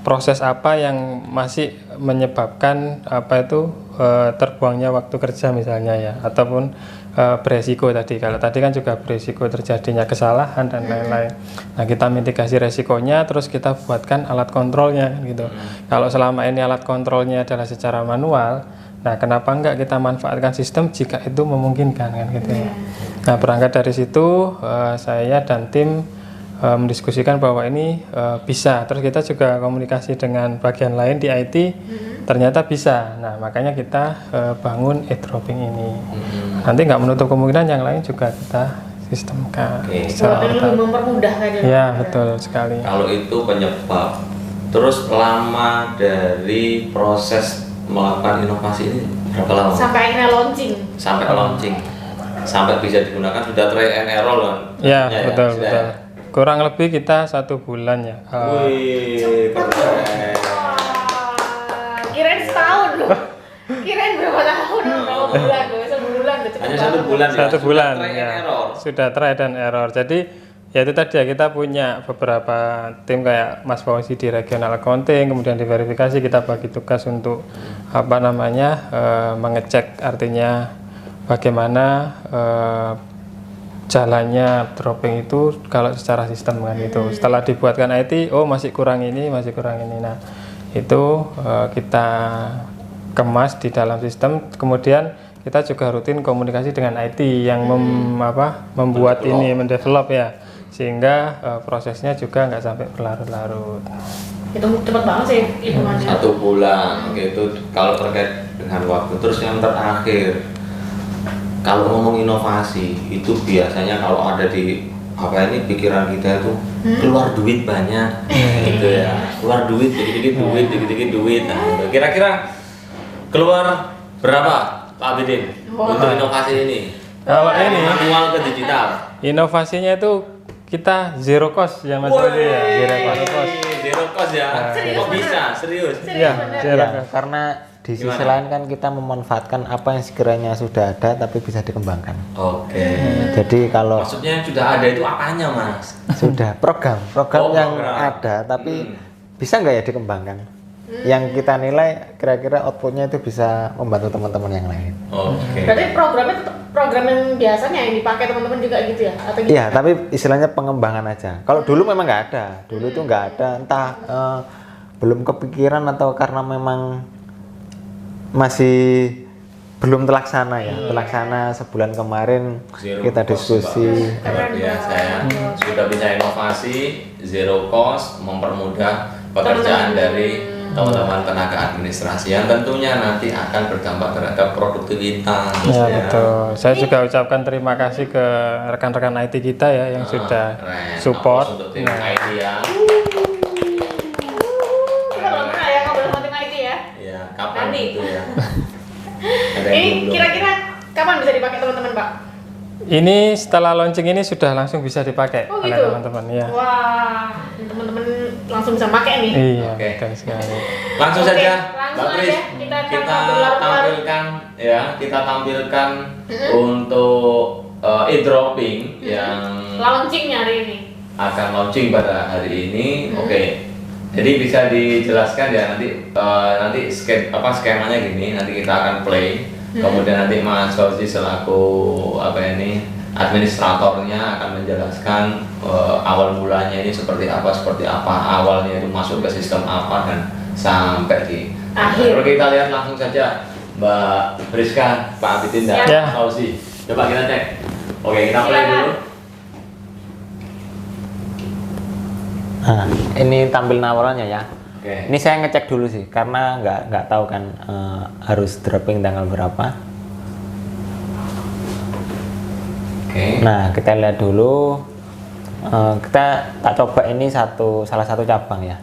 proses apa yang masih menyebabkan terbuangnya waktu kerja misalnya ya, ataupun beresiko tadi. Kalau tadi kan juga beresiko terjadinya kesalahan dan lain-lain. Nah kita mitigasi resikonya, terus kita buatkan alat kontrolnya gitu. Kalau selama ini alat kontrolnya adalah secara manual, nah kenapa enggak kita manfaatkan sistem jika itu memungkinkan kan gitu ya. Nah berangkat dari situ saya dan tim mendiskusikan bahwa ini bisa. Terus kita juga komunikasi dengan bagian lain di IT, ternyata bisa. Nah makanya kita bangun e-dropping ini. Nanti nggak menutup kemungkinan yang lain juga kita sistemkan. Lebih mempermudah kan ya. Ya betul sekali. Kalau itu penyebab, terus lama dari proses melakukan inovasi ini berapa lama? Sampai akhirnya launching. Sampai bisa digunakan, sudah try and error kan? Ya betul. Kurang lebih kita 1 bulan ya. Wih, keren. Kirain setahun loh. Kirain berapa tahun? Berapa bulan? Sebulan. Hanya 1 bulan ya? 1 bulan ya? Sudah try dan error. Jadi ya itu tadi ya, kita punya beberapa tim kayak Mas Fauzi di regional accounting, kemudian di verifikasi kita bagi tugas untuk mengecek, artinya bagaimana jalannya dropping itu kalau secara sistem kan gitu. Setelah dibuatkan IT, masih kurang ini. Nah itu kita kemas di dalam sistem. Kemudian kita juga rutin komunikasi dengan IT yang membuat ini, mendevelop ya, sehingga prosesnya juga nggak sampai berlarut-larut. Itu cepat banget sih hitungannya. 1 bulan, oke, itu kalau terkait dengan waktu. Terus yang terakhir, kalau ngomong inovasi itu biasanya kalau ada di pikiran kita itu keluar duit banyak, gitu ya, keluar duit, dikit-dikit duit. Nah, kira-kira keluar berapa, Pak Abidin, untuk inovasi ini? Kalau ini Manual ke digital. inovasinya itu kita zero cost ya Mas Rudi ya, Zero cost ya. Kok bisa? Serius? Iya, zero Ya, cost. karena di sisi Gimana? lain kan kita memanfaatkan apa yang sekiranya sudah ada tapi bisa dikembangkan. Oke. Jadi kalau Maksudnya yang sudah ada itu apanya, Mas? sudah program Oh, yang program. ada tapi bisa nggak ya dikembangkan? Yang kita nilai kira-kira outputnya itu bisa membantu teman-teman yang lain. Oke. Berarti programnya tetap program yang biasanya yang dipakai teman-teman juga gitu ya? Atau gitu? Iya, tapi istilahnya pengembangan aja. Kalau dulu memang nggak ada, dulu itu nggak ada, entah belum kepikiran atau karena memang masih belum terlaksana ya. Terlaksana sebulan kemarin Zero kita cost, diskusi. Pak. Luar biasa ya. Sudah bisa inovasi, zero cost, mempermudah pekerjaan dari teman-teman tenaga administrasi yang tentunya nanti akan berdampak terhadap produktivitas. Ya, betul. Saya juga ucapkan terima kasih ke rekan-rekan IT kita ya yang sudah Keren. support. Aplaus untuk tim Nah, IT ya. Kita belum pernah ya ngobrol sama tim IT ya? Ya, kapan Nanti. itu ya? Ada yang Ini belum? kira-kira kapan bisa dipakai teman-teman, Pak? ini setelah launching ini sudah langsung bisa dipakai Oh oleh gitu? teman-teman ya. Wah, teman-teman langsung bisa pakai nih. Iya, Oke. betul sekali. Langsung Oke, saja, langsung Mbak Pris, aja. Kita kita berlarut-larut. tampilkan ya, kita tampilkan untuk e-dropping yang Launchingnya hari ini. akan launching pada hari ini. Oke. Jadi bisa dijelaskan ya nanti skemanya gini, nanti kita akan play. Kemudian nanti Mas Fauzi selaku administratornya akan menjelaskan awal mulanya ini seperti apa, awalnya itu masuk ke sistem apa dan sampai di Akhir. Kalau kita lihat langsung saja Mbak Priska, Pak Abidin dan Ya. Mas Fauzi. Coba kita cek. Oke, kita play Silakan. dulu. Nah, ini tampil awalannya ya. Oke. Ini saya ngecek dulu sih, karena nggak tahu kan harus dropping tanggal berapa. Oke. Nah, kita lihat dulu. Kita tak coba ini salah satu cabang ya.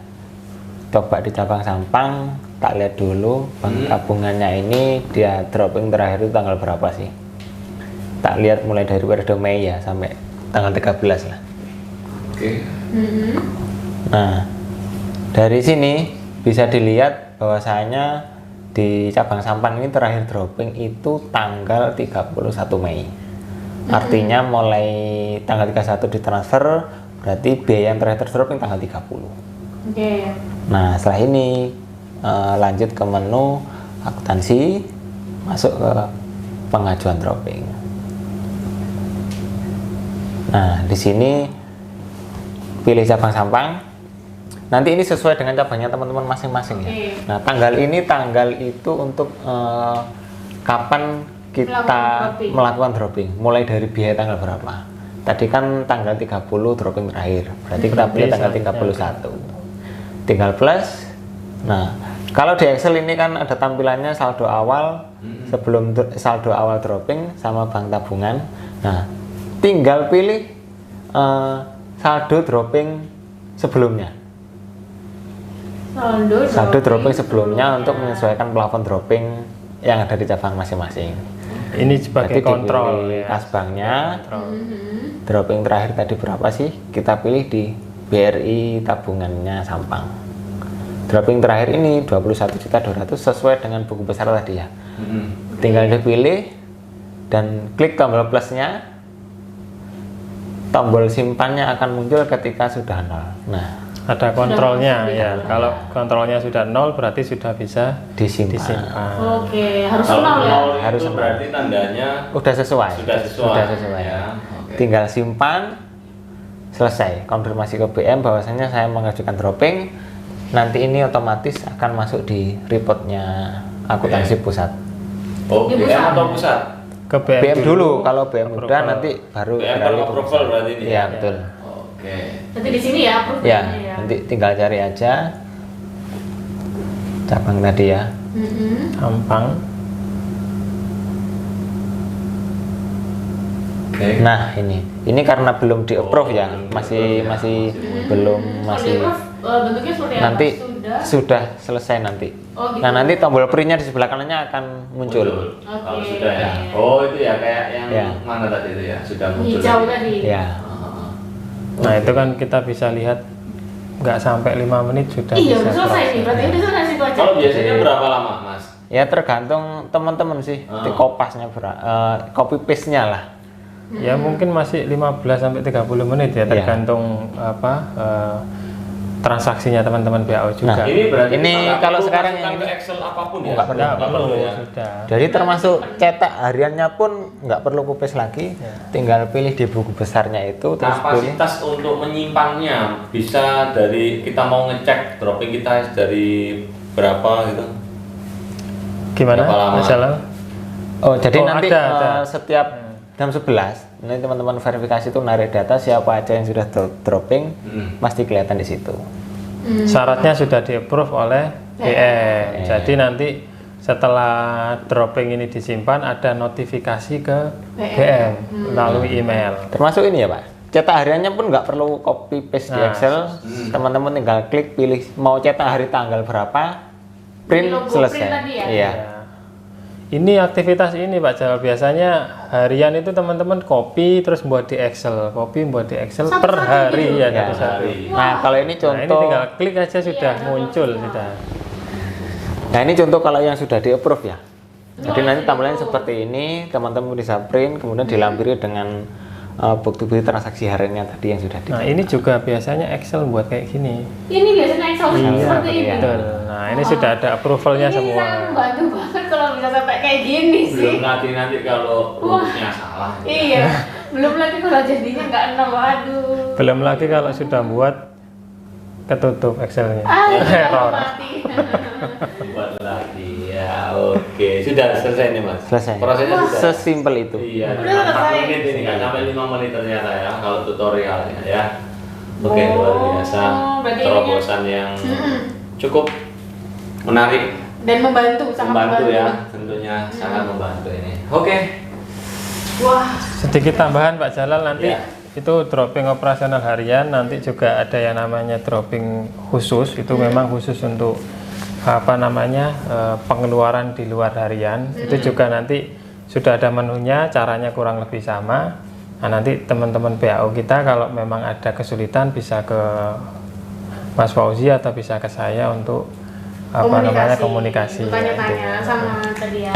Coba di cabang Sampang, tak lihat dulu bank tabungannya ini dia dropping terakhir itu tanggal berapa sih? Tak lihat mulai dari periode Mei ya sampai tanggal 13 lah. Oke. Nah, dari sini bisa dilihat bahwasanya di cabang Sampang ini terakhir dropping itu tanggal 31 Mei. Artinya mulai tanggal 31 ditransfer, berarti biaya yang terakhir dropping tanggal 30. Oke. Nah, setelah ini lanjut ke menu akuntansi, masuk ke pengajuan dropping. Nah, di sini pilih cabang Sampang. Nanti ini sesuai dengan cabangnya teman-teman masing-masing ya. Oke. Nah, tanggal itu untuk kapan kita melakukan dropping. Mulai dari biaya tanggal berapa? Tadi kan tanggal 30 dropping terakhir. Berarti kita pilih tanggal 31. Tinggal plus. Nah, kalau di Excel ini kan ada tampilannya saldo awal sebelum saldo awal dropping sama bank tabungan. Nah, tinggal pilih saldo dropping sebelumnya. Saldo dropping sebelumnya untuk menyesuaikan plafon dropping yang ada di cabang masing-masing. Ini sebagai Jadi kontrol dipilih ya. kas banknya, dropping terakhir tadi berapa sih? Kita pilih di BRI tabungannya Sampang. Dropping terakhir ini 21.200.000 sesuai dengan buku besar tadi ya. Tinggal dipilih dan klik tombol plusnya. Tombol simpannya akan muncul ketika sudah nol. Nah, Ada kontrolnya ya. Kalau kontrolnya sudah 0 berarti sudah bisa disimpan. disimpan. Oke, harus Kalau kenal ya. nol Harus itu nol. berarti tandanya Udah sesuai. Sudah sesuai. ya. Ya, oke. Tinggal simpan, selesai. Konfirmasi ke BM bahwasanya saya mengajukan dropping. Nanti ini otomatis akan masuk di reportnya akuntansi pusat. Oh, Di BM pusat. atau pusat? Ke BM dulu, kalau BM udah Approval. nanti baru BM beralih ke approval pusat. berarti ini. Iya betul. Oke. Nanti di sini ya, approve Ya, ya. nanti tinggal cari aja cabang tadi ya. Ampang. Oke. Nah ini karena belum di approve ya, masih belum masih. Bentuknya seperti apa? Nanti Sudah. sudah selesai nanti. Oh, gitu. Nah nanti tombol printnya di sebelah kanannya akan muncul. Kalau Oke. sudah ya. Oh, itu ya kayak yang Ya. mana tadi itu ya? Sudah muncul. Hijau tadi. Ya. Nah, itu kan kita bisa lihat nggak sampai 5 menit sudah Iya, bisa udah selesai nih. proses. Berarti udah selesai situ aja. Kalau biasanya berapa lama, Mas? Ya tergantung teman-teman sih, di kopasnya copy paste-nya lah. Ya mungkin masih 15 sampai 30 menit ya, Iya. tergantung apa transaksinya teman-teman BAO juga. Nah, Ini berarti Ini kita nggak kalau perlu sekarang masukkan yang ke ini Excel apapun ya? nggak perlu. Nggak perlu, ya. sudah. Jadi termasuk cetak hariannya pun nggak perlu kupes lagi, tinggal pilih di buku besarnya itu terus pilih. Kapasitas untuk menyimpannya bisa dari kita mau ngecek dropping kita dari berapa gitu. Gimana? Berapa lama? Masalah? Oh jadi Oh, nanti ada. setiap jam 11 nanti teman-teman verifikasi itu narik data siapa aja yang sudah dropping, pasti kelihatan di situ. Syaratnya sudah di-approve oleh BM. Jadi nanti setelah dropping ini disimpan ada notifikasi ke BM melalui email. Termasuk ini ya Pak, cetak hariannya pun nggak perlu copy paste di Nah, Excel, teman-teman tinggal klik pilih mau cetak hari tanggal berapa, print Logo selesai. print tadi ya? Iya. Ya. Ini aktivitas ini Pak Jalal, biasanya harian itu teman-teman copy terus buat di Excel, copy buat di Excel per Satu-satu hari gitu? ya, Ya. satu-satu. Nah kalau ini Nah, ini contoh, tinggal klik aja sudah muncul sudah. nah ini contoh kalau yang sudah di approve ya. Jadi nanti tampilannya seperti ini, teman-teman bisa print, kemudian dilampiri dengan bukti-bukti transaksi hariannya tadi yang sudah di. Nah, ini juga biasanya Excel buat kayak gini. Ini biasanya Excel seperti ini. iya. Betul. Nah, ini sudah ada approvalnya Ini semua. sangat membantu banget kalau bisa sampai kayak gini sih. Belum lagi nanti kalau rumusnya salah. Iya. Belum lagi kalau jadinya nggak enak, waduh. Belum lagi kalau sudah buat ketutup Excelnya. Error. Mati. Buat lagi ya. Oke, sudah selesai nih Mas. Selesai. Prosesnya sudah. Sesimpel itu. Iya, Udah cuma 4 selesai. menit ini nggak sampai 5 menit ternyata ya kalau tutorialnya ya. Oke, Oh, luar biasa. berarti Terobosan yang cukup menarik, Dan membantu, sangat membantu ya, tentunya sangat membantu ini. Oke. Wah. Sedikit tambahan Pak Jalal, nanti Ya. itu dropping operasional harian, nanti juga ada yang namanya dropping khusus, itu memang khusus untuk apa namanya pengeluaran di luar harian. Itu juga nanti sudah ada menunya, caranya kurang lebih sama. Nah, nanti teman-teman BAO kita kalau memang ada kesulitan bisa ke Mas Fauzi atau bisa ke saya untuk apa namanya komunikasi. Tanya-tanya sama tadi ya.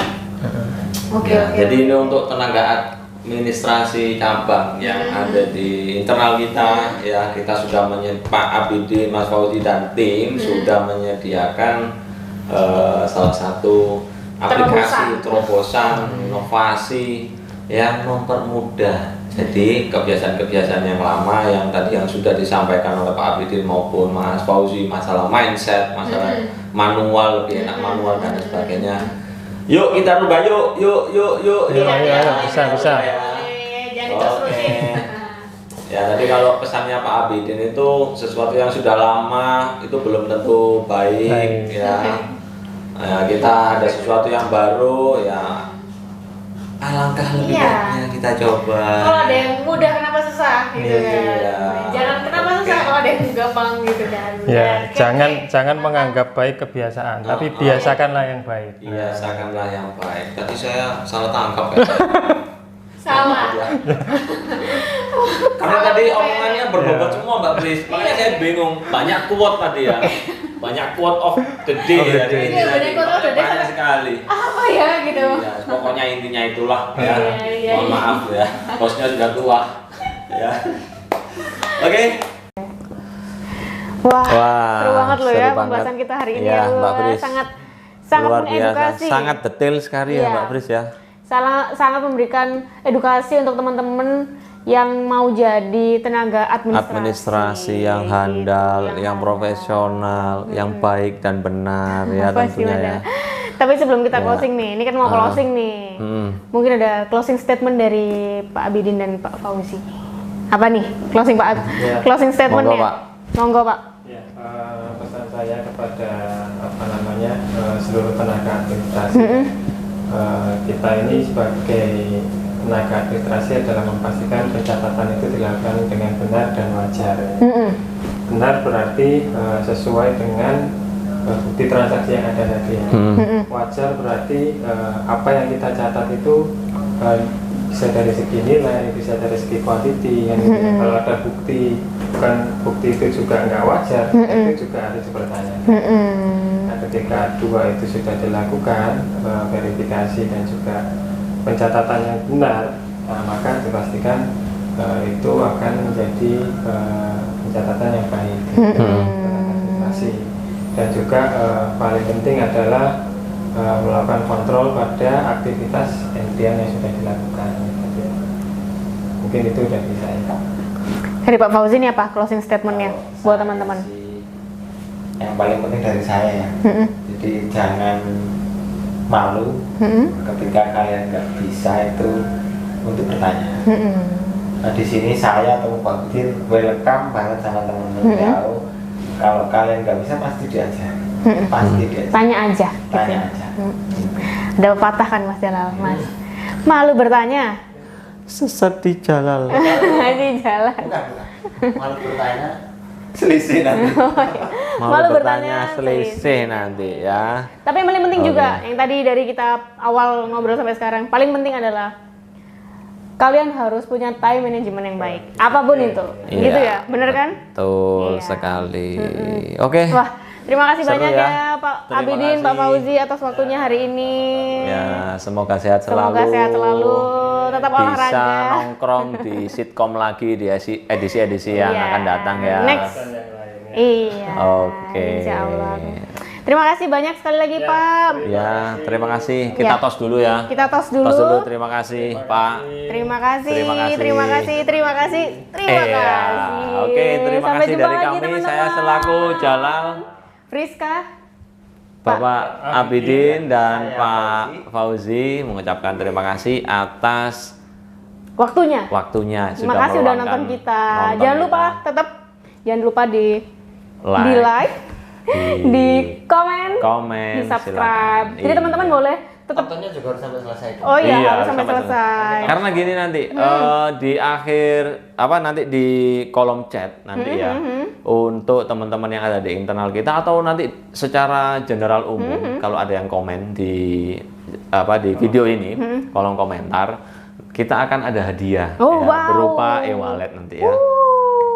Oke, Ya, oke. jadi ini untuk tenaga administrasi cabang yang ada di internal kita ya, kita sudah Pak Abidin, Mas Fauzi dan tim sudah menyediakan salah satu aplikasi terobosan inovasi yang mempermudah. Jadi kebiasaan-kebiasaan yang lama yang tadi yang sudah disampaikan oleh Pak Abidin maupun Mas Fauzi, masalah mindset, masalah manual, lebih enak manual dan sebagainya. Yuk kita rubah, yuk. Ayo, bisa. Jangan diterus-terusin. Ya tadi kalau pesannya Pak Abidin itu sesuatu yang sudah lama itu belum tentu baik ya. Nah, kita ada sesuatu yang baru ya, alangkah lebih Iya. baiknya kita coba. Kalau ada yang mudah kenapa susah gitu kan. Iya. Jangan kenapa susah kalau ada yang gampang gitu kan. Ya, Kan jangan menganggap baik kebiasaan, tapi biasakanlah yang baik. Biasakanlah yang baik. Tadi saya salah tangkap ya. salah. Karena tadi omongannya berbobot semua Mbak Pris. Makanya saya bingung. Banyak quote tadi ya. Banyak quote of the day Of the ya. day. Iya, banyak quote of the day. Banyak sekali. Apa ya gitu. Iya, pokoknya intinya itulah ya. Iya, Mohon iya. maaf ya. Bosnya sudah tua. Ya. Oke. Wah, Wah, seru banget loh seru ya banget. pembahasan kita hari ini. Iya, Aduh, Mbak Pris. sangat Luar biasa, mengedukasi. sangat detail sekali ya Iya. Mbak Pris ya. Sangat memberikan edukasi untuk teman-teman yang mau jadi tenaga Administrasi yang handal, yang profesional, yang baik dan benar ya Pasti tentunya benar. ya. Tapi sebelum kita Ya. closing nih, ini kan mau closing nih. Mungkin ada closing statement dari Pak Abidin dan Pak Fauzi. Apa nih closing Pak? Ya. Closing statementnya. Monggo, Pak. Monggo Pak. Ya, pesan saya kepada seluruh tenaga administrasi. Kita ini sebagai tenaga administrasi adalah memastikan pencatatan itu dilakukan dengan benar dan wajar. Benar berarti sesuai dengan bukti transaksi yang ada tadi. Wajar berarti apa yang kita catat itu bisa dari segi nilai, bisa dari segi quantity. Kalau ada bukti, bukan bukti itu juga nggak wajar, itu juga harus dipertanyakan. Nah, ketika dua itu sudah dilakukan, verifikasi dan juga pencatatan yang benar, maka dipastikan itu akan menjadi pencatatan yang baik. Dan juga paling penting adalah melakukan kontrol pada aktivitas harian yang sudah dilakukan. Mungkin itu dari saya. Dari Pak Fauzi ini apa closing statementnya buat teman-teman? Yang paling penting dari saya ya. Jadi jangan malu ketika kalian nggak bisa itu untuk bertanya. Nah, di sini saya atau Pak Budin welcome banget sama teman-teman PAO. Kalau kalian nggak bisa pasti diajar. Pasti diajar. Tanya aja. Tanya aja. Ada pepatah kan Mas Jalal, Mas. Malu bertanya. Sesat di jalan. Di jalan. Bukan. Malu bertanya selisih nanti. Malu bertanya selisih nanti ya. Tapi yang paling penting juga, yang tadi dari kita awal ngobrol sampai sekarang, paling penting adalah kalian harus punya time management yang baik. Apapun itu. Iya, Gitu ya, bener kan? Betul Iya. sekali. Oke. Wah, terima kasih Seru banyak ya. ya Pak Terima Abidin, Pak kasih. Fauzi atas waktunya hari ini. Ya, semoga sehat selalu. Semoga sehat selalu, tetap Bisa olahraga. nongkrong di sitkom lagi di edisi-edisi yang Iya. akan datang ya. Next. Iya. Oke. Insya Allah. Terima kasih banyak sekali lagi Pak. Ya, terima kasih. Kita Ya. tos dulu ya. Kita tos dulu. Tos dulu. Terima kasih, Pak. Terima kasih. Terima kasih. Terima kasih. Terima kasih. Terima Iya. kasih. Oke, terima Sampai kasih jumpa dari lagi, kami. teman-teman. Saya selaku Jalal, Friska. Bapak Abidin dan Pak Fauzi mengucapkan terima kasih atas Waktunya. waktunya Terima kasih udah nonton meluangkan kita. nonton Jangan lupa kita. jangan lupa di like, di komen, di subscribe. silakan. Jadi Iya. teman-teman boleh tetap. Tontonnya juga harus sampai selesai. Oh iya, Iya, harus sampai selesai. Karena gini nanti di akhir nanti di kolom chat nanti ya untuk teman-teman yang ada di internal kita atau nanti secara general umum kalau ada yang komen di di video ini kolom komentar kita akan ada hadiah Oh, ya, wow. berupa e-wallet nanti ya.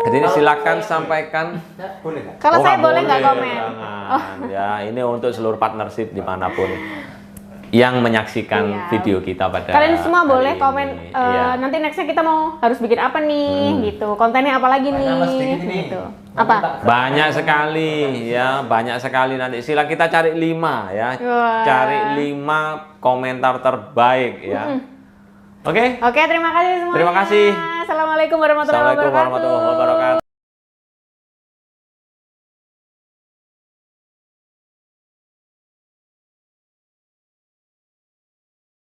Jadi ini silakan sampaikan. Boleh nggak? Kalau saya nggak boleh nggak komen? jangan. Ya, ini untuk seluruh partnership dimanapun yang menyaksikan Iya. video kita pada Kalian semua hari boleh ini. komen. Iya. Nanti nextnya kita mau harus bikin apa nih, gitu. Kontennya apa lagi nih, Mas Diki nih. gitu. Apa? Banyak sekali ya, banyak sekali nanti. Sila kita cari 5 ya. Wah. Cari 5 komentar terbaik ya. Oke? Oke, terima kasih semuanya. Terima kasih. Assalamualaikum warahmatullahi Assalamualaikum wabarakatuh. warahmatullahi wabarakatuh.